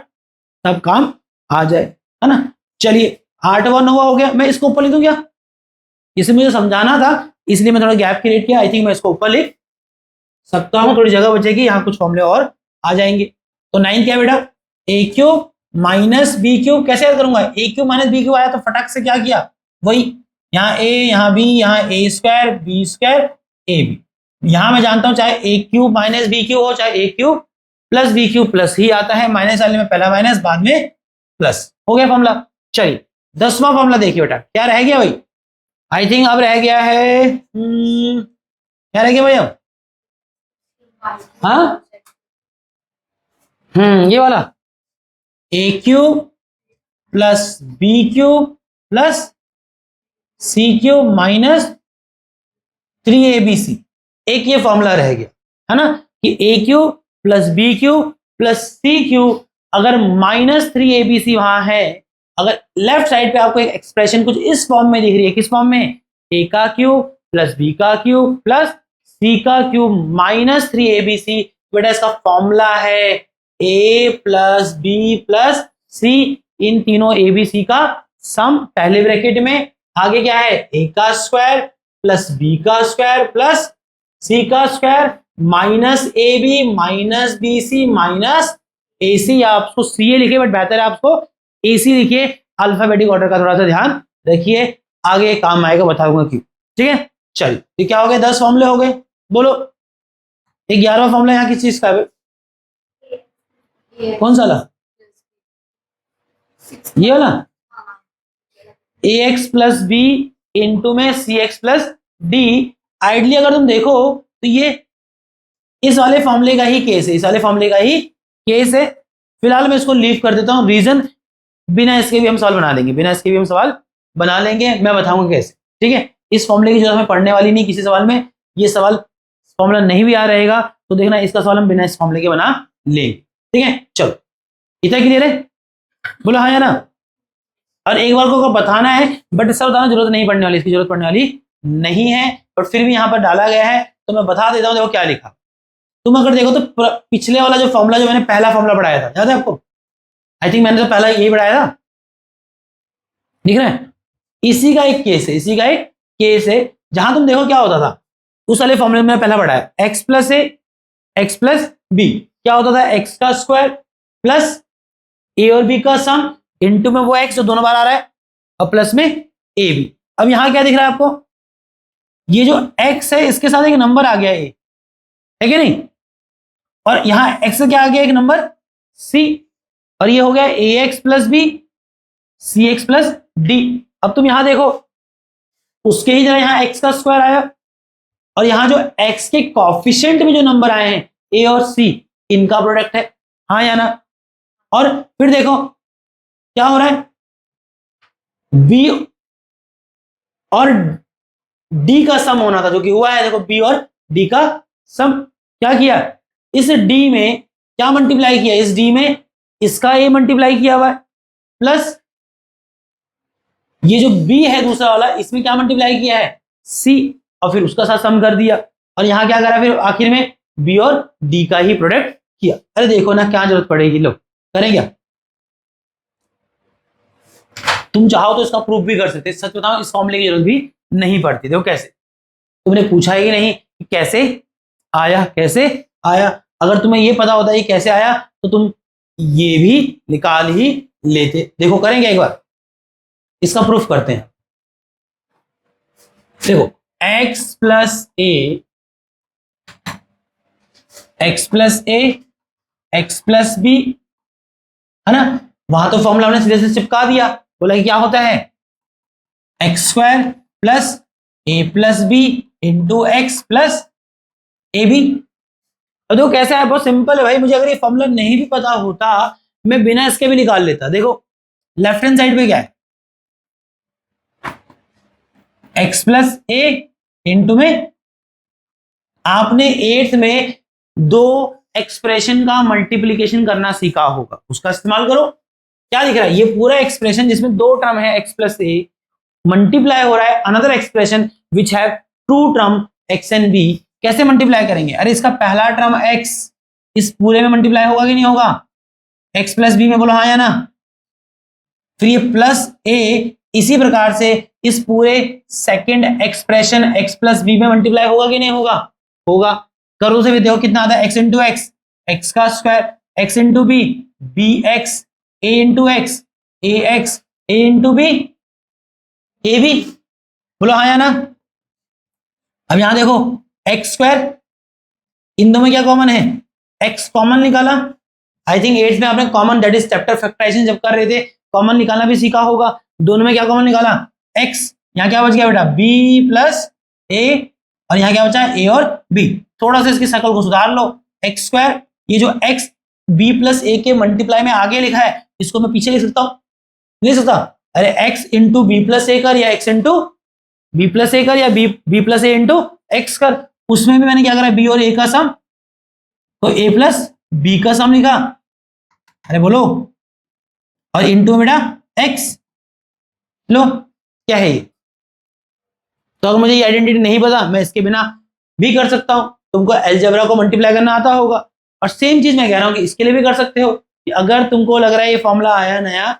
तब काम आ जाए, है ना। चलिए 8वां 9वां हो गया, मैं इसको ऊपर लिख दूं क्या, इसे मुझे समझाना था इसलिए मैं थोड़ा गैप क्रिएट किया, आई थिंक मैं इसको ऊपर लिख सकता हूँ, थोड़ी जगह बचेगी, यहाँ कुछ फॉर्मूले और आ जाएंगे। तो 9 क्या बेटा, ए क्यूब माइनस बी क्यूब, कैसे याद करूंगा, ए क्यूब माइनस बी क्यूब आया तो फटाक से क्या किया, वही यहाँ ए यहाँ बी, यहाँ A square B square A B, यहां मैं जानता हूं चाहे A cube minus B cube हो चाहे A cube plus B cube plus ही आता है, माइनस वाले में पहला माइनस बाद में प्लस, हो गया फॉर्मूला। चलिए 10वां फॉर्मूला देखिए बेटा, क्या रह गया भाई, आई थिंक अब रह गया है क्या रह गया भाई अब, हाँ ये वाला A cube plus B cube plus C cube minus 3abc, एक ये फॉर्मूला रह गया, है ना, कि A cube plus B cube plus C cube, अगर माइनस 3abc वहां है, अगर लेफ्ट साइड पे आपको एक एक्सप्रेशन कुछ इस फॉर्म में दिख रही है, किस फॉर्म में, ए का क्यूब प्लस बी का क्यूब प्लस सी का क्यूब माइनस 3abc, बेटा इसका फॉर्मूला है ए प्लस बी प्लस सी, इन तीनों एबीसी का सम पहले ब्रैकेट में, आगे क्या है ए का स्क्वायर प्लस बी का स्क्वायर प्लस सी का square minus A B minus B C minus A C, आपको सी ए लिखिए बट बेहतर है आपको ए सी लिखिए, अल्फाबेटिक ऑर्डर का थोड़ा सा ध्यान रखिए, आगे काम आएगा बताऊंगा क्यों। ठीक है, चलिए ये क्या हो गए, 10 फॉर्मूले हो गए, बोलो 11वां फॉर्मूला यहाँ किस चीज का है, कौन सा वाला, ये वाला, ए एक्स प्लस बी इंटू में सी एक्स प्लस डी। आइडली अगर तुम देखो तो ये इस वाले फॉर्मूले का ही केस है, इस वाले फॉर्मूले का ही केस है, फिलहाल मैं इसको लीव कर देता हूं, रीजन बिना इसके भी हम सवाल बना लेंगे, बिना इसके भी हम सवाल बना लेंगे, मैं बताऊंगा कैसे। ठीक है, इस फॉर्मूले की जरूरत हमें पढ़ने वाली नहीं किसी सवाल में, ये सवाल फॉर्मूला नहीं भी आ रहेगा तो देखना इसका सवाल हम बिना इस फॉर्मूले के बना लेंगे। ठीक है, चलो इतना क्लियर है, बोलो हाँ या ना। और एक बार को बताना है बट इसका बताना जरूरत नहीं पड़ने वाली, इसकी जरूरत पड़ने वाली नहीं है, बट फिर भी यहाँ पर डाला गया है तो मैं बता देता हूँ। देखो क्या लिखा, तुम अगर देखो तो पिछले वाला जो फॉर्मूला, जो मैंने पहला फॉर्मूला पढ़ाया था, याद है आपको, आई थिंक मैंने तो पहला यही पढ़ाया था, दिख रहा है, इसी का एक केस है, इसी का एक केस है, जहां तुम देखो क्या होता था, उस वाले फॉर्मूले में पहला पढ़ाया x plus A X plus B, क्या होता था एक्स का स्क्वायर प्लस ए और बी का सम इनटू में वो एक्स जो दोनों बार आ रहा है और प्लस में ए बी। अब यहां क्या दिख रहा है आपको, ये जो एक्स है इसके साथ एक नंबर आ गया ए, है कि नहीं, और यहां एक्स क्या आ गया एक नंबर सी, और ये हो गया A X plus B C X plus D. अब तुम यहां देखो उसके ही तरह यहां एक्स का स्क्वायर आया, और यहां जो एक्स के कॉफिशिएंट में जो नंबर आए हैं ए और सी, इनका प्रोडक्ट है, हाँ या ना। और फिर देखो क्या हो रहा है, बी और डी का सम होना था जो कि हुआ है, देखो बी और डी का सम, क्या किया इस डी में क्या मल्टीप्लाई किया, इस डी में इसका ए मल्टीप्लाई किया हुआ है, प्लस ये जो बी है दूसरा वाला इसमें क्या मल्टीप्लाई किया है सी, और फिर उसका साथ सम कर दिया, और यहां क्या करा फिर आखिर में बी और डी का ही प्रोडक्ट किया। अरे देखो ना क्या जरूरत पड़ेगी, लोग करें क्या, तुम चाहो तो इसका प्रूफ भी कर सकते, सच बताओ इस फॉर्मूले की जरूरत भी नहीं पड़ती। देखो कैसे, तुमने पूछा ही नहीं कि कैसे आया, कैसे आया। अगर तुम्हें ये पता होता है ये कैसे आया तो तुम ये भी निकाल ही लेते। देखो करेंगे एक बार, इसका प्रूफ करते हैं। देखो x plus A, X plus A, X plus B, है ना। वहां तो फॉर्मूला हमने सीधे से चिपका दिया, बोला कि क्या होता है X square plus A plus B into X plus A B. और देखो कैसा है, बहुत सिंपल है भाई। मुझे अगर ये फॉर्मूला नहीं भी पता होता मैं बिना इसके भी निकाल लेता। देखो लेफ्ट हैंड साइड पे क्या है, एक्स प्लस ए इंटू में आपने 8th में दो एक्सप्रेशन का मल्टीप्लीकेशन करना सीखा होगा, उसका इस्तेमाल करो। क्या दिख रहा है, ये पूरा एक्सप्रेशन जिसमें दो टर्म है एक्स प्लस ए, मल्टीप्लाई हो रहा है another expression which have two term X and B. कैसे मल्टीप्लाई करेंगे, अरे इसका पहला टर्म एक्स इस पूरे में मल्टीप्लाई होगा कि नहीं होगा, एक्स प्लस बी में, बोलो हाँ या ना। फिर ये प्लस ए इसी प्रकार से इस पूरे second expression X plus B में मल्टीप्लाई होगा कि नहीं होगा, होगा। करो से भी देखो कितना आता है, एक्स इंटू एक्स, एक्स का square, X into B, B X, A into X, A X, A into B, A B, बोलो हाँ या ना। अब यहां देखो एक्स स्क्वायर, इन दो में क्या कॉमन है, एक्स कॉमन निकाला। आई थिंक 8th में आपने common that is chapter factorisation जब कर रहे थे कॉमन निकालना भी सीखा होगा। दोनों में क्या कॉमन निकाला, एक्स, यहां क्या बच गया बेटा बी प्लस ए, और यहां क्या बचा ए और बी। थोड़ा सा इसकी शक्ल को सुधार लो, एक्स स्क्वायर, ये जो एक्स बी प्लस ए के मल्टीप्लाई में आगे लिखा है इसको मैं पीछे लिख सकता हूं, नहीं सकता। अरे एक्स इंटू बी प्लस ए कर, या एक्स इंटू बी प्लस ए कर, या बी प्लस ए इंटू एक्स कर। उसमें भी मैंने क्या करा, बी और ए का सम, तो ए प्लस बी का सम लिखा, अरे बोलो, और इंटू बेटा एक्स। लो क्या है ये, तो अगर मुझे ये आइडेंटिटी नहीं पता मैं इसके बिना भी कर सकता हूं। तुमको अलजेब्रा को मल्टीप्लाई करना आता होगा, और सेम चीज मैं कह रहा हूं कि इसके लिए भी कर सकते हो कि अगर तुमको लग रहा है ये फॉर्मूला आया नया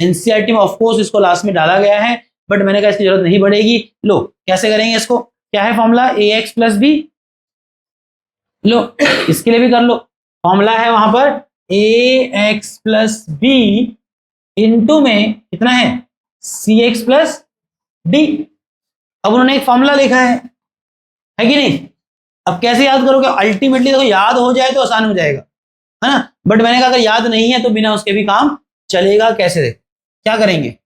एनसीईआरटी में, ऑफ कोर्स इसको लास्ट में डाला गया है, बट मैंने कहा इसकी जरूरत नहीं पड़ेगी। लो कैसे करेंगे इसको, क्या है फॉर्मूला, ए एक्स प्लस बी। लो इसके लिए भी कर लो, फॉर्मूला है वहां पर ए एक्स प्लस बी इंटू में कितना है सी एक्स प्लस डी। अब उन्होंने एक फॉर्मूला लिखा है कि नहीं। अब कैसे याद करोगे, अल्टीमेटली देखो याद हो जाए तो आसान हो जाएगा, है ना। बट मैंने कहा अगर याद नहीं है तो बिना उसके भी काम चलेगा। कैसे देखो, क्या करेंगे,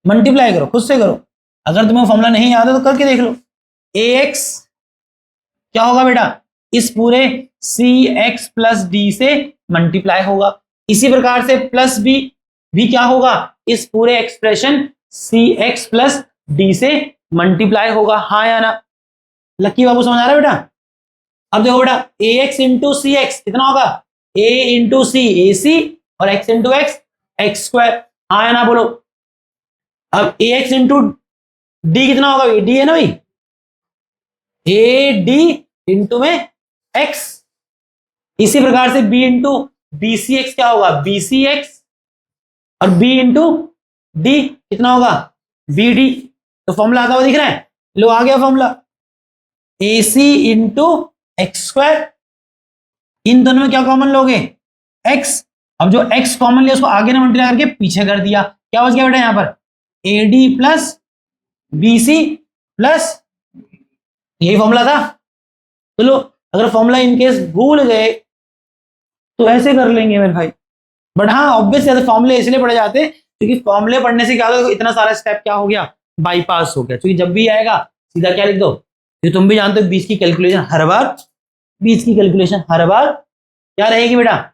मल्टीप्लाई करो, खुद से करो। अगर तुम्हें फॉर्मूला नहीं याद है तो करके देख लो। ए एक्स क्या होगा बेटा, इस पूरे सी एक्स प्लस डी से मल्टीप्लाई होगा। इसी प्रकार से प्लस बी भी क्या होगा, इस पूरे एक्सप्रेशन सी एक्स प्लस डी से मल्टीप्लाई होगा, हाँ या ना। लक्की बाबू समझ आ रहा है बेटा। अब देखो बेटा ए एक्स इंटू सी एक्स कितना होगा, ए इंटू सी ए सी, और x into X x square, हाँ या ना बोलो। अब ए एक्स इंटू डी कितना होगा, डी है ना भाई, ए डी इंटू में एक्स। इसी प्रकार से B into B C X क्या होगा, बी सी एक्स, और बी इंटू डी कितना होगा, बी डी। तो फॉर्मूला आता हुआ दिख रहा है, लो आ गया फॉर्मूला, ए सी इंटू एक्स स्क्वायर। इन दोनों में क्या कॉमन लोगे, एक्स। अब जो एक्स कॉमन लिया उसको आगे ने मल्टीप्लाई करके पीछे कर दिया, क्या बच गया बेटा यहां पर A D plus B C plus, यही फॉर्मूला था। चलो अगर फॉर्मूला इनकेस भूल गए तो ऐसे कर लेंगे मेरे भाई। बट हाँ ऑब्वियसली फॉर्मूले इसलिए पढ़े जाते हैं क्योंकि फॉर्मूले पढ़ने से क्या होगा, इतना सारा स्टेप क्या हो गया, बाईपास हो गया। क्योंकि जब भी आएगा सीधा क्या लिख दो, ये तुम भी जानते हो 20 की कैलकुलेशन हर बार, 20 की कैलकुलेशन हर बार क्या रहेगी बेटा,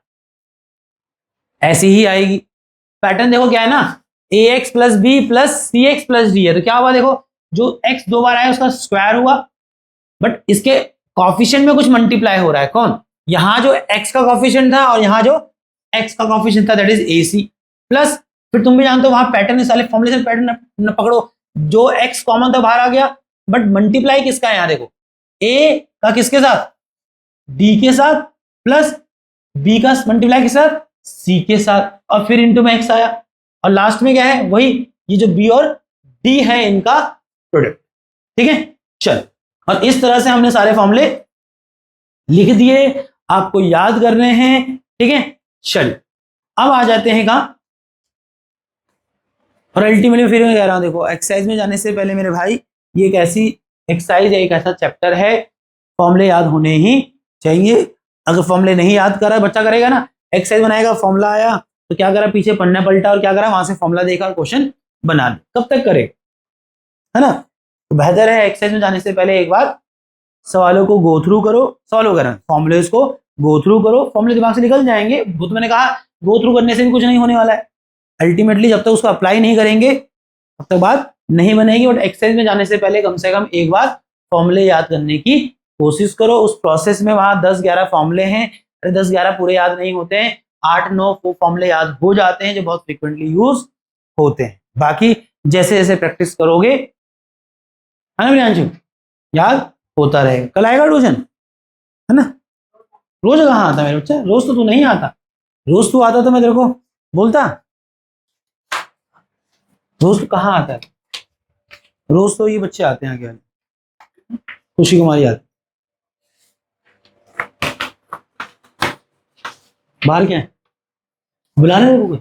ऐसी ही आएगी। पैटर्न देखो क्या है ना, ए एक्स प्लस बी प्लस सी एक्स प्लस डी है, तो क्या हुआ देखो, जो एक्स दो बार आया उसका स्क्वायर हुआ, बट इसके कॉफिशिएंट में कुछ मल्टीप्लाई हो रहा है, कौन, यहां जो एक्स का कॉफिशिएंट था और यहां जो एक्स का कॉफिशिएंट था that is A C plus. फिर तुम भी जानते हो वहां पैटर्न, इस वाले फॉर्मुले से पैटर्न न पकड़ो, जो एक्स कॉमन था बाहर आ गया, बट मल्टीप्लाई किसका है, यहां देखो ए का किसके साथ, डी के साथ, प्लस बी का मल्टीप्लाई के साथ सी के साथ, और फिर इंटू में एक्स आया, और लास्ट में क्या है वही ये जो बी और डी है इनका प्रोडक्ट। ठीक है, चल, और इस तरह से हमने सारे फॉर्मूले लिख दिए, आपको याद करने हैं। ठीक है, चल, अब आ जाते हैं कहां, और अल्टीमेटली फिर मैं कह रहा हूं, देखो एक्सरसाइज में जाने से पहले मेरे भाई, ये एक ऐसी एक्सरसाइज है, एक ऐसा चैप्टर है, फॉर्मूले याद होने ही चाहिए। अगर फॉर्मूले नहीं याद करा बच्चा करेगा ना, एक्सरसाइज बनाएगा, फॉर्मूला आया तो क्या करा, पीछे पन्ना पलटा और क्या करा, वहां से फॉर्मूला देखा और क्वेश्चन बना ले, कब तक करे, है ना। तो बेहतर है एक्सरसाइज में जाने से पहले एक बार सवालों को गो थ्रू करो, सॉल्व करें, फॉर्मूले को गो थ्रू करो, फॉर्मूले दिमाग से निकल जाएंगे। वो तो मैंने कहा गो थ्रू करने से भी कुछ नहीं होने वाला है, अल्टीमेटली जब तक उसको अप्लाई नहीं करेंगे तब तक बात नहीं बनेगी। बट एक्सरसाइज में जाने से पहले कम से कम एक बार फॉर्मूले याद करने की कोशिश करो। उस प्रोसेस में वहां 10-11 फॉर्मूले हैं, 10-11 पूरे याद नहीं होते हैं, 8-9 फॉर्मूले याद हो जाते हैं जो बहुत फ्रिक्वेंटली यूज होते हैं। बाकी जैसे जैसे प्रैक्टिस करोगे, है ना प्रियांशु, याद होता रहेगा। कल आएगा ट्यूशन, है ना। रोज कहाँ आता मेरे बच्चा, रोज तो तू नहीं आता, रोज तू आता तो मैं तेरे को बोलता, रोज तो कहाँ आता है, रोज तो ये बच्चे आते हैं आगे वाले, खुशी कुमारी आती, बाहर क्या है, बुला रहे हैं, कोई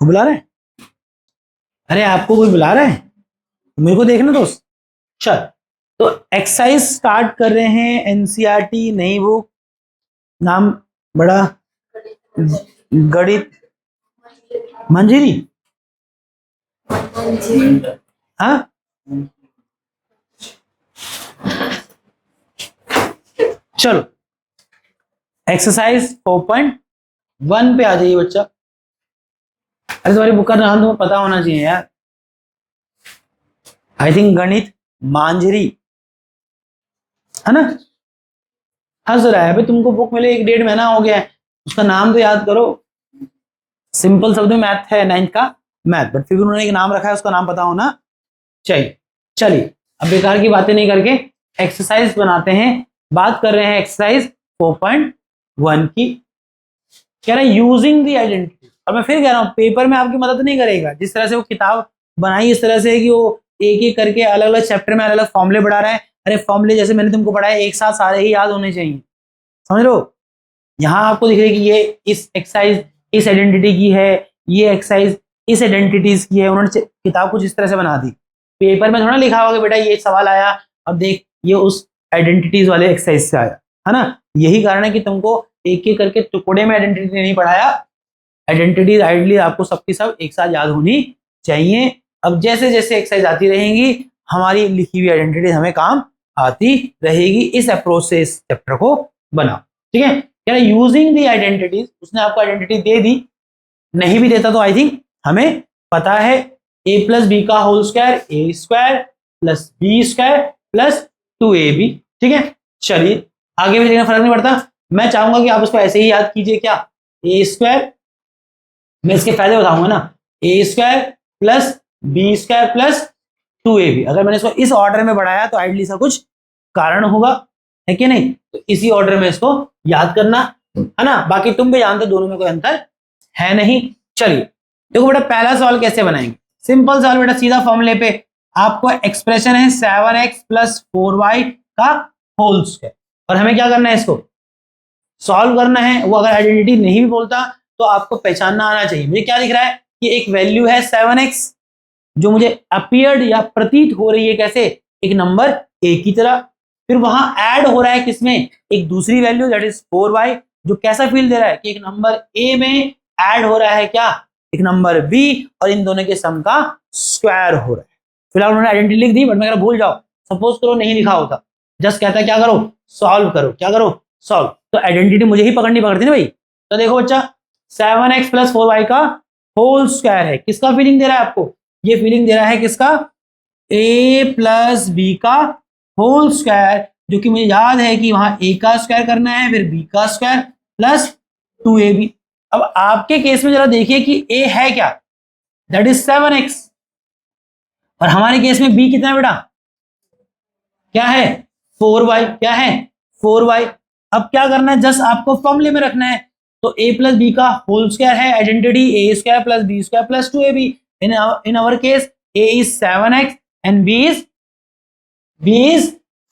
बुला रहे हैं, अरे आपको कोई बुला रहा है, मेरे को देखना दोस्त। चल, तो एक्सरसाइज स्टार्ट कर रहे हैं, एनसीईआरटी नई बुक, नाम बड़ा गणित मंजरी, हाँ चलो एक्सरसाइज 4.1 पे आ जाइए बच्चा। अरे तुम्हारी बुक का नाम तुम्हें पता होना चाहिए यार, आई थिंक गणित मांझरी, है ना। हंस रहा है भाई, तुमको बुक मिले 1-1.5 महीना हो गया है, उसका नाम तो याद करो। सिंपल शब्द में मैथ है, 9th का मैथ, बट फिर भी उन्होंने एक नाम रखा है, उसका नाम पता होना चाहिए। चलिए अब बेकार की बातें नहीं करके एक्सरसाइज बनाते हैं। बात कर रहे हैं एक्सरसाइज 4.1 की, कह रहा है यूजिंग द आइडेंटिटी। और मैं फिर कह रहा हूं, पेपर में आपकी मदद नहीं करेगा, जिस तरह से वो किताब बनाई इस तरह से है कि वो एक एक करके अलग अलग चैप्टर में अलग अलग फॉर्मूले बढ़ा रहा है। अरे फॉर्मूले जैसे मैंने तुमको पढ़ाया एक साथ सारे ही याद होने चाहिए, समझ लो। यहाँ आपको दिख रहा है कि ये इस एक्सरसाइज इस आइडेंटिटी की है, ये एक्सरसाइज इस आइडेंटिटीज की है, उन्होंने किताब कुछ इस तरह से बना दी। पेपर में थोड़ा लिखा होगा कि बेटा ये सवाल आया, अब देख ये उस आइडेंटिटीज वाले एक्सरसाइज से आया, है ना। यही कारण है कि तुमको एक एक करके टुकड़े में आइडेंटिटी नहीं पढ़ाया, आइडेंटिटीज आइडली आपको सबकी सब एक साथ याद होनी चाहिए। अब जैसे जैसे एक्सरसाइज आती रहेंगी, हमारी लिखी हुई आइडेंटिटी हमें काम आती रहेगी। इस अप्रोच से इस चैप्टर को बनाओ, ठीक है। क्या यूजिंग दी आइडेंटिटीज, उसने आपको आइडेंटिटी दे दी, नहीं भी देता तो आई थिंक हमें पता है, a प्लस बी का whole square A square plus B square plus 2ab, ठीक है। चलिए आगे भी देखना, फर्क नहीं पड़ता। मैं चाहूंगा कि आप उसको ऐसे ही याद कीजिए, क्या ए स्क्वायर, मैं इसके फायदे बताऊंगा ना, A square plus B square plus 2ab। अगर मैंने इसको इस ऑर्डर में बढ़ाया तो आइडली सा कुछ कारण होगा, है कि नहीं। तो इसी ऑर्डर में इसको याद करना, है ना। बाकी तुम भी जानते दोनों में कोई अंतर है नहीं। चलिए देखो बेटा, पहला सवाल कैसे बनाएंगे, सिंपल सवाल बेटा, सीधा फॉर्मूले पे। आपको एक्सप्रेशन है 7x प्लस 4y का होल स्क्वायर, और हमें क्या करना है, इसको सॉल्व करना है। वो अगर आइडेंटिटी नहीं भी बोलता तो आपको पहचानना आना चाहिए। मुझे क्या दिख रहा है कि एक वैल्यू है 7x जो मुझे अपीयर्ड या प्रतीत हो रही है कैसे, एक नंबर a की तरह, फिर वहां ऐड हो रहा है किसमें, एक दूसरी वैल्यू दैट इज 4y, जो कैसा फील दे रहा है कि एक नंबर a में ऐड हो रहा है क्या, एक नंबर b, और इन दोनों के सम का स्क्वायर हो रहा है। फिलहाल उन्होंने आइडेंटिटी लिख दी, बट मैं अगर भूल जाओ, सपोज करो नहीं लिखा होता, जस्ट कहता है क्या करो, सॉल्व करो, क्या करो, सॉल्व, तो आइडेंटिटी मुझे ही पकड़नी पड़ती ना भाई। तो देखो बच्चा, 7x प्लस 4y का होल स्क्वायर है, किसका फीलिंग दे रहा है आपको, ये फीलिंग दे रहा है किसका, a प्लस बी का होल स्क्वायर, जो कि मुझे याद है कि वहां a का स्क्वायर करना है, फिर b का स्क्वायर प्लस 2ab। अब आपके केस में जरा देखिए कि a है क्या, दैट इज 7x, और हमारे केस में b कितना है बेटा, क्या है 4y, क्या है 4y। अब क्या करना है, जस्ट आपको फॉर्मूले में रखना है। तो a प्लस बी का होल स्क्वायर है, identity a square plus B square plus 2ab, in our case a is 7x and b is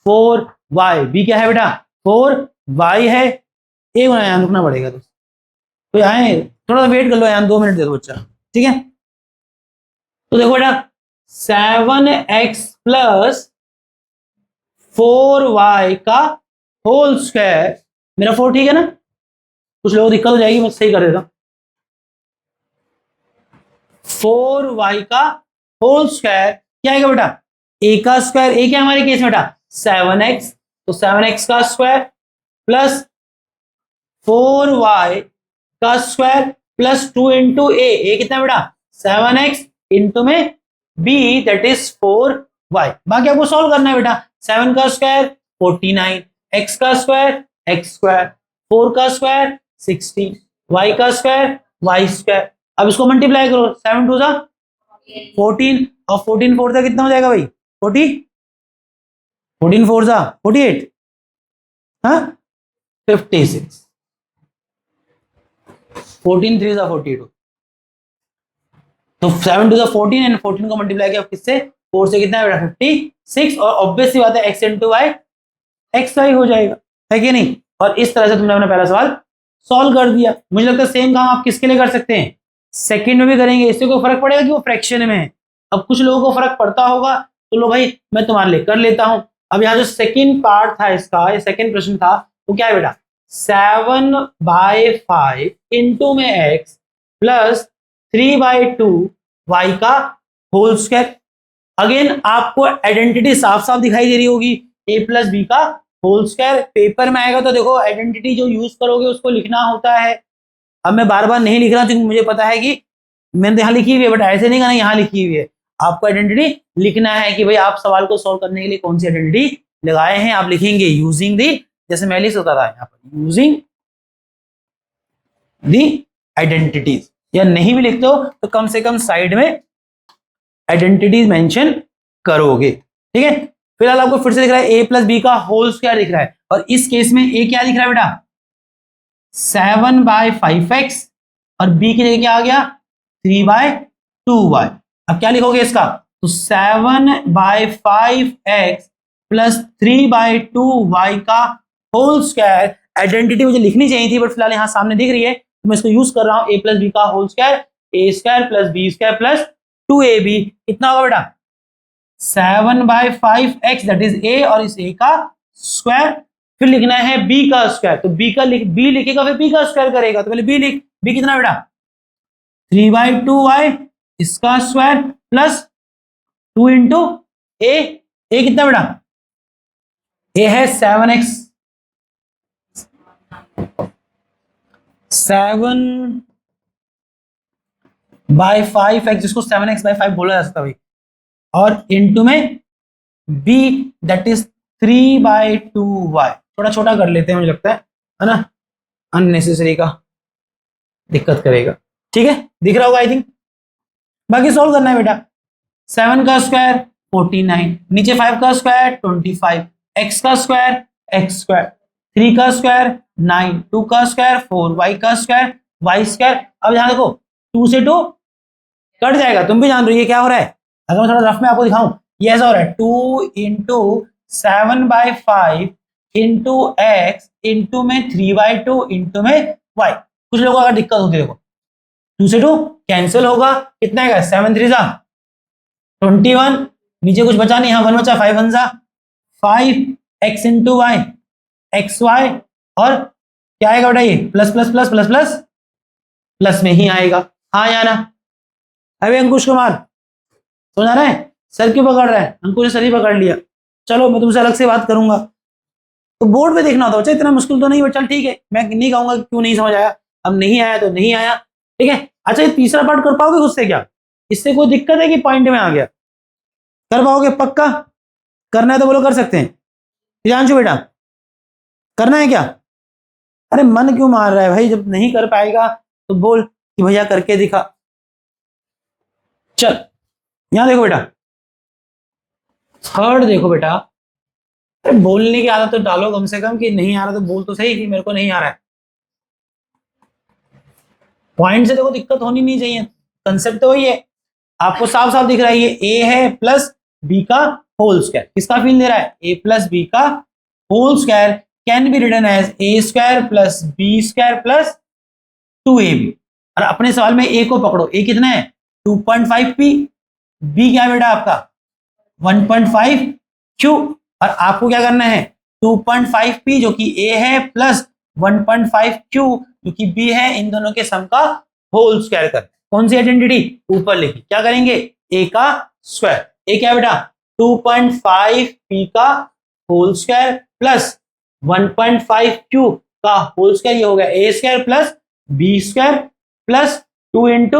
4y। b क्या है बेटा 4y है। एक मिनट यहाँ रुकना पड़ेगा तो आए थोड़ा सा वेट कर लो यार, 2 मिनट दे दो बच्चा, ठीक है। तो देखो बेटा 7x प्लस 4y का होल स्क्वायर, मेरा 4 ठीक है ना, कुछ लोगों को दिक्कत हो जाएगी, मैं सही कर देता हूं। 4y का होल स्क्वायर क्या आएगा बेटा, a का स्क्वायर, a क्या हमारे केस में बेटा 7x, तो 7x का स्क्वायर प्लस 4y का स्क्वायर प्लस 2 इंटू ए कितना बेटा 7x इंटू में b दैट इज 4y। बाकी आपको सॉल्व करना है बेटा, 7 का स्क्वायर 49, x का स्क्वायर x स्क्वायर, 4 का स्क्वायर 16, y का स्क्वायर y स्क्वायर। अब इसको मल्टीप्लाई करो, 7 टू सा 14 और 14 4 सा कितना हो जाएगा भाई 40, 14 4 सा 48, हाँ 56, 14 3 सा 42, तो 7 टू सा 14 एंड 14 को मल्टीप्लाई किया किससे 4 से कितना है बेटा 56, और ऑब्वियस सी बात है x into Y X Y हो जाएगा, है कि नहीं। और इस तरह से तुमने अपना पहला सवाल सॉल्व कर दिया। मुझे लगता है सेम काम आप किसके लिए कर सकते हैं, सेकंड में भी करेंगे। इससे कोई फर्क पड़ेगा कि वो फ्रैक्शन में है। अब कुछ लोगों को फर्क पड़ता होगा तो लो भाई मैं तुम्हारे लिए कर लेता हूं। अब यहाँ जो सेकंड पार्ट था इसका, ये सेकंड प्रश्न था, वो क्या है बेटा 7/5 इंटू में x प्लस 3/2 y का होल स्क्वायर। अगेन आपको आइडेंटिटी साफ साफ दिखाई दे रही होगी, a प्लस बी का होल स्क्वायर। पेपर में आएगा तो देखो आइडेंटिटी जो यूज करोगे उसको लिखना होता है। अब मैं बार बार नहीं लिख रहा क्योंकि मुझे पता है कि मैंने तो यहाँ लिखी हुई है, बट ऐसे नहीं करना, यहाँ लिखी हुई है। आपको आइडेंटिटी लिखना है कि भाई आप सवाल को सॉल्व करने के लिए कौन सी आइडेंटिटी लगाए हैं। आप लिखेंगे यूजिंग दी, जैसे मैं लिख सकता था यहाँ पर यूजिंग दी आइडेंटिटीज, या नहीं भी लिखते हो तो कम से कम साइड में आइडेंटिटीज मेंशन करोगे, ठीक है। फिलहाल आपको फिर से दिख रहा है a प्लस बी का होल स्क्वायर दिख रहा है, और इस केस में a क्या दिख रहा है बेटा 7/5x और b की जगह क्या आ गया 3/2y। अब क्या लिखोगे इसका, तो 7/5x प्लस 3/2y का होल स्क्वायर। आइडेंटिटी मुझे लिखनी चाहिए थी बट फिलहाल यहाँ सामने दिख रही है तो मैं इसको यूज कर रहा हूं, a प्लस बी का whole square, a square plus B square plus 2ab कितना होगा बेटा 7/5x दैट इज a और इस a का स्क्वायर। फिर लिखना है b का स्क्वायर, तो b लिखेगा फिर b का स्क्वायर करेगा, तो पहले b लिख, b कितना बेटा 3/2y इसका स्क्वायर प्लस 2 इंटू a कितना बेटा a है 7x 7/5x जिसको 7x/5 बोला जा सकता है भाई, और इंटू में b दैट इज 3/2y। थोड़ा छोटा कर लेते हैं मुझे लगता है ना, अननेसेसरी का दिक्कत करेगा, ठीक है। दिख रहा होगा आई थिंक। बाकी सॉल्व करना है बेटा, 7 का स्क्वायर 49, नीचे 5 का स्क्वायर 25, x का स्क्वायर x स्क्वायर, 3 का स्क्वायर 9, 2 का स्क्वायर 4, y का स्क्वायर y स्क्वायर। अब यहाँ देखो 2 से 2 कट जाएगा, तुम भी जान रहे हो ये क्या हो रहा है। अगर मैं थोड़ा रफ में आपको दिखाऊं, ये ऐसा हो रहा है 2 इंटू 7/5 इंटू एक्स इंटू में 3/2 इंटू में y। कुछ लोगों को अगर दिक्कत होती है देखो 2 से 2 कैंसिल होगा, कितना आएगा 7 3 सा 21, नीचे कुछ बचा नहीं, यहाँ 1 बचा, 5 1 सा 5 x into Y X Y, और क्या आएगा बेटा ये plus plus plus plus plus plus में ही आएगा, हाँ या ना। अभी अंकुश कुमार समझ आ रहा है, सर क्यों पकड़ रहा है, अंकुश ने सर ही पकड़ लिया। चलो मैं तुमसे अलग से बात करूंगा, तो बोर्ड पे देखना होता है बच्चा, इतना मुश्किल तो नहीं है, चल ठीक है, मैं नहीं कहूंगा क्यों नहीं समझ आया, अब नहीं आया तो नहीं आया, ठीक है। अच्छा ये तीसरा पार्ट कर पाओगे खुद से क्या, इससे कोई दिक्कत है कि पॉइंट में आ गया, कर पाओगे पक्का, करना है तो बोलो कर सकते हैं। प्रियांशु बेटा करना है क्या, अरे मन क्यों मार रहा है भाई, जब नहीं कर पाएगा तो बोल कि भैया करके दिखा। चल यहां देखो बेटा, थर्ड देखो बेटा, अरे बोलने की आदत तो डालो कम से कम, कि नहीं आ रहा तो बोल तो सही कि मेरे को नहीं आ रहा है। पॉइंट से देखो दिक्कत होनी नहीं चाहिए, कंसेप्ट तो वही है। आपको साफ साफ दिख रहा है ये ए है प्लस बी का होल स्क्वायर, किसका फील दे रहा है, ए प्लस बी का whole square can be written as a square plus B square plus 2ab। और अपने सवाल में ए को पकड़ो, ए कितना है 2.5p, बी क्या है बेटा आपका 1.5q, और आपको क्या करना है 2.5p जो कि a है प्लस 1.5q जो कि b है, इन दोनों के सम का होल स्क्वायर कर। कौन सी आइडेंटिटी ऊपर लिखी, क्या करेंगे a का स्क्वायर, a क्या बेटा 2.5p का होल स्क्वायर प्लस 1.5q का होल स्क्वायर, ये हो गया a square plus b square plus 2 into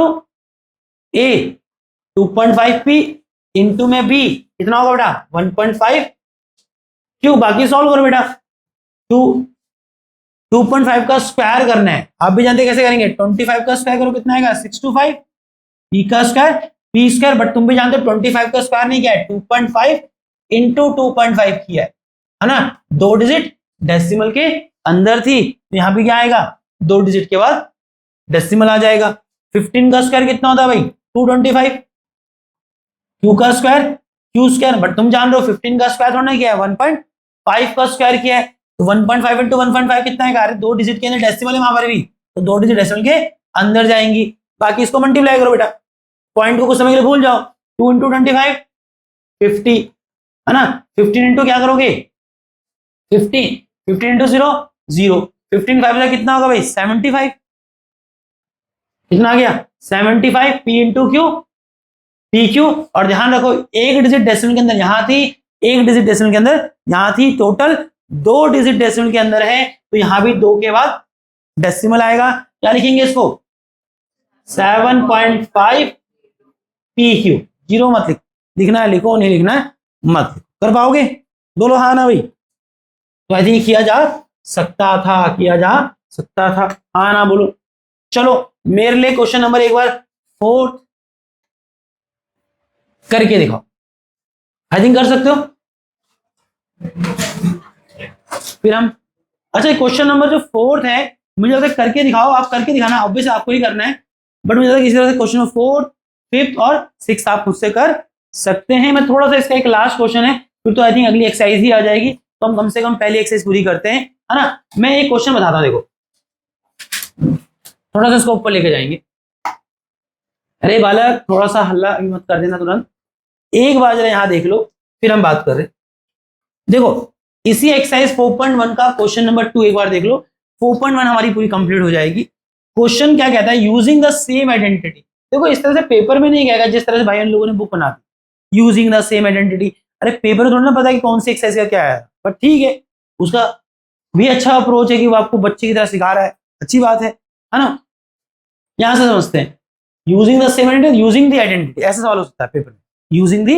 a 2.5p into में b कितना होगा बेटा 1.5 क्यों, बाकी सॉल्व करो बेटा। 2.5 का स्क्वायर करना है, आप भी जानते कैसे करेंगे, 25 का स्क्वायर करो कितना आएगा 625, p का स्क्वायर p स्क्वायर, बट तुम भी जानते हो 25 का स्क्वायर नहीं किया है 2.5 इंटू 2.5 किया है ना, 2 डिजिट डेसिमल के अंदर थी, तो यहां भी क्या आएगा 2 डिजिट के बाद डेसिमल आ जाएगा। 15 का स्क्वायर कितना होता है भाई 225, q का स्क्वायर q स्क्वायर, बट तुम जान रहे हो 15 का स्क्वायर थोड़ा किया है 1.5 का स्क्वायर किया है, तो 1.5 इंटू 1.5 कितना है, 2 डिजिट के अंदर डेसिमल है वहां पर भी, तो 2 डिजिट डेसिमल के अंदर जाएंगी, बाकी इसको मल्टीप्लाई करो बेटा, पॉइंट को कुछ समय के लिए भूल जाओ, 2 इंटू 25 50 है ना, 15 इंटू क्या करोगे 50, 15 इंटू 0 0, 15 5 कितना होगा भाई 75, कितना आ गया 75 p into Q P Q, और ध्यान रखो एक डिजिट डेसिमल के अंदर यहां थी, एक डिजिट डेसिमल के अंदर यहां थी, टोटल 2 डिजिट डेसिमल के अंदर है, तो यहां भी 2 के बाद डेसिमल आएगा, क्या लिखेंगे इसको 7.5 पी क्यू, जीरो मत लिखना है, लिखो नहीं लिखना है मत, कर पाओगे बोलो हाँ ना भाई, तो आई थिंक किया जा सकता था, किया जा सकता था, हाँ ना बोलो। चलो मेरे लिए क्वेश्चन नंबर एक बार 4 करके दिखाओ, आई थिंक कर सकते हो, फिर हम अच्छा क्वेश्चन नंबर जो 4 है मुझे लगता है करके दिखाओ, आप करके दिखाना ऑब्वियस आपको ही करना है, बट मुझे लगता है किसी तरह से क्वेश्चन 4 5th और 6 आप मुझसे कर सकते हैं। मैं थोड़ा सा इसका एक लास्ट क्वेश्चन है, फिर तो आई थिंक अगली एक्सरसाइज ही आ जाएगी, तो हम कम से कम पहली एक्सरसाइज पूरी करते हैं, है ना। मैं एक क्वेश्चन बताता हूं, देखो थोड़ा सा इसको ऊपर लेके जाएंगे, अरे बालक थोड़ा सा हल्ला मत कर देना तुरंत, एक बार जरा यहां देख लो फिर हम बात कर रहे हैं। देखो इसी एक्सरसाइज 4.1 का क्वेश्चन नंबर 2 एक बार देख लो, 4.1 हमारी पूरी कंप्लीट हो जाएगी। क्वेश्चन क्या कहता है, यूजिंग द सेम आइडेंटिटी, देखो इस तरह से पेपर में नहीं कहेगा जिस तरह से भाई लोगों ने बुक बना दी, यूजिंग द सेम आइडेंटिटी, अरे पेपर में थोड़ा ना पता कि कौन सी एक्सरसाइज का क्या है, बट ठीक है उसका भी अच्छा अप्रोच है कि वो आपको बच्चे की तरह सिखा रहा है, अच्छी बात है ना। यहां से समझते हैं using the same identity, using the identity, ऐसा सवाल हो सकता है पेपर में, यूजिंग द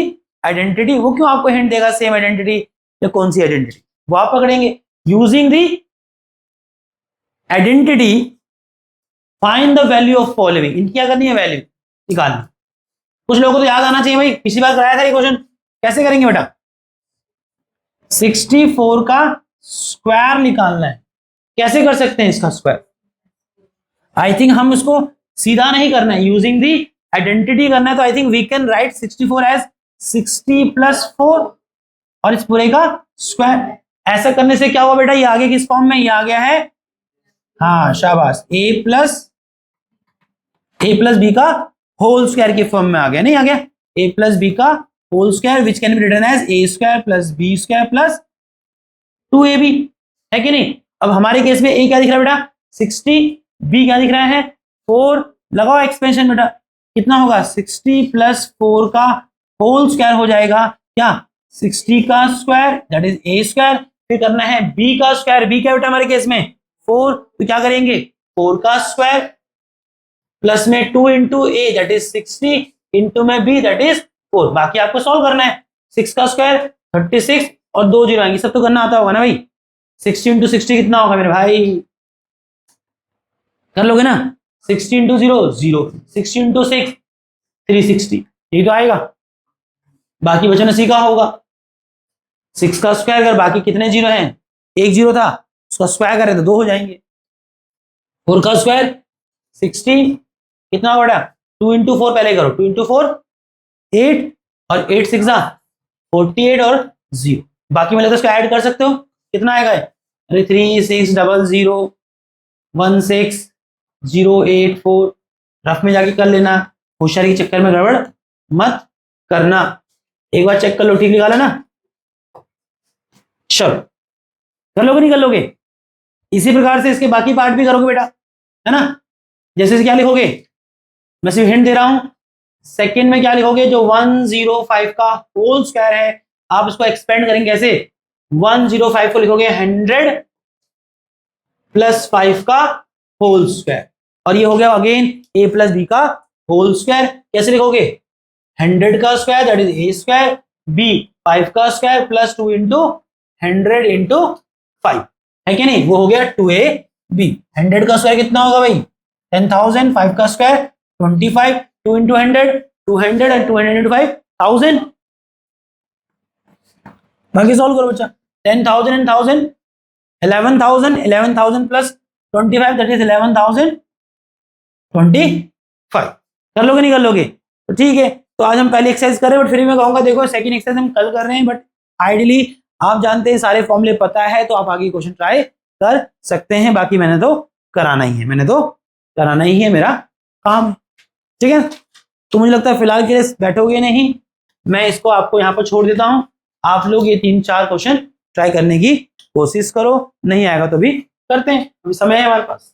आइडेंटिटी, वो क्यों आपको हिंट देगा सेम आइडेंटिटी या कौन सी आइडेंटिटी, वो आप पकड़ेंगे। Using the identity find the value of following, इनकी क्या करनी है वैल्यू निकालनी। कुछ लोगों को तो याद आना चाहिए भाई, पिछली बार कराया था ये क्वेश्चन, कैसे करेंगे बेटा 64 का स्क्वायर निकालना है, कैसे कर सकते हैं इसका स्क्वायर, आई थिंक हम इसको सीधा नहीं करना है, यूजिंग दी आइडेंटिटी करना है, तो I think we can write 64 as 60 + 4 और इस पूरे का स्क्वायर। ऐसा करने से क्या हुआ बेटा, ये आगे किस फॉर्म में, ये आ गया है, हाँ शाबाश, a प्लस बी का होल स्क्वायर के फॉर्म में आ गया, नहीं आ गया a प्लस बी का whole square which can be written as a square plus b square plus 2ab, है कि नहीं। अब हमारे केस में a क्या दिख रहा है बेटा 60, b क्या दिख रहा है 4, लगाओ एक्सपेंशन बेटा, कितना होगा 60 + 4 का होल स्क्वायर हो जाएगा क्या 60 का square that is a square, फिर करना है b का स्क्वायर, b क्या बेटा हमारे केस में 4, तो क्या करेंगे 4 का स्क्वायर प्लस में 2 into a that is 60 into में b दैट इज 4, बाकी आपको सॉल्व करना है। 6 का स्क्वायर 36 और 2 जीरो आएंगे, सब तो करना आता होगा ना भाई, 60 इंटू 60 कितना होगा मेरे भाई, कर लोगे ना, 60 इंटू 0 0, 60 इंटू 6 360, ये तो आएगा, बाकी बच्चों ने सीखा होगा 6 का स्क्वायर कर, बाकी कितने जीरो हैं, एक जीरो था उसका स्क्वायर करें तो 2 हो जाएंगे, 4 का स्क्वायर 60 कितना होगा 2 इंटू 4 पहले करो, 2 इंटू 4 8 और 8 6 48 और 0, बाकी मतलब तो इसको ऐड कर सकते हो, कितना आएगा? अरे 3 6 0 0 1 6 0 8 4, रफ में जाके कर लेना, होशियारी के चक्कर में गड़बड़ मत करना। एक बार चेक कर लो, ठीक निकाला ना? चलो कर लोगे नहीं कर लोगे? इसी प्रकार से इसके बाकी पार्ट भी करोगे बेटा, है ना? जैसे क्या लिखोगे, मैं सिर्फ हिंट दे रहा हूं, सेकंड में क्या लिखोगे, जो 105 का होल स्क्वायर है आप उसको एक्सपेंड करेंगे कैसे, 105 को लिखोगे 100 प्लस 5 का होल स्क्वायर, और ये हो गया अगेन a प्लस बी का होल स्क्वायर। कैसे लिखोगे, 100 का square that is a square, b 5 का स्क्वायर प्लस 2 इंटू 100 इंटू 5, है कि नहीं? वो हो गया 2ab। 100 का स्क्वायर कितना होगा भाई, 10,000, 5 का स्क्वायर 25, 2 इंटू 100 200 एंड 200 इंटू 5 1000। बाकी सॉल्व करो बच्चा, 10,000 एंड 1000 11,000, 11,000 प्लस 25 दैट इज 11,025। कर लोगे नहीं कर लोगे? तो ठीक है, तो आज हम पहले एक्सरसाइज कर रहे हैं, बट फिर मैं कहूंगा देखो सेकंड एक्सरसाइज हम कल कर रहे हैं, बट आइडियली आप जानते हैं सारे फॉर्मूले पता है तो आप आगे क्वेश्चन ट्राई कर सकते हैं, बाकी मैंने तो कराना ही है, मेरा काम, ठीक है? तो मुझे लगता है फिलहाल के लिए बैठोगे नहीं, मैं इसको आपको यहाँ पर छोड़ देता हूँ, आप लोग ये 3-4 क्वेश्चन ट्राई करने की कोशिश करो, नहीं आएगा तो भी करते हैं, अभी समय है हमारे पास।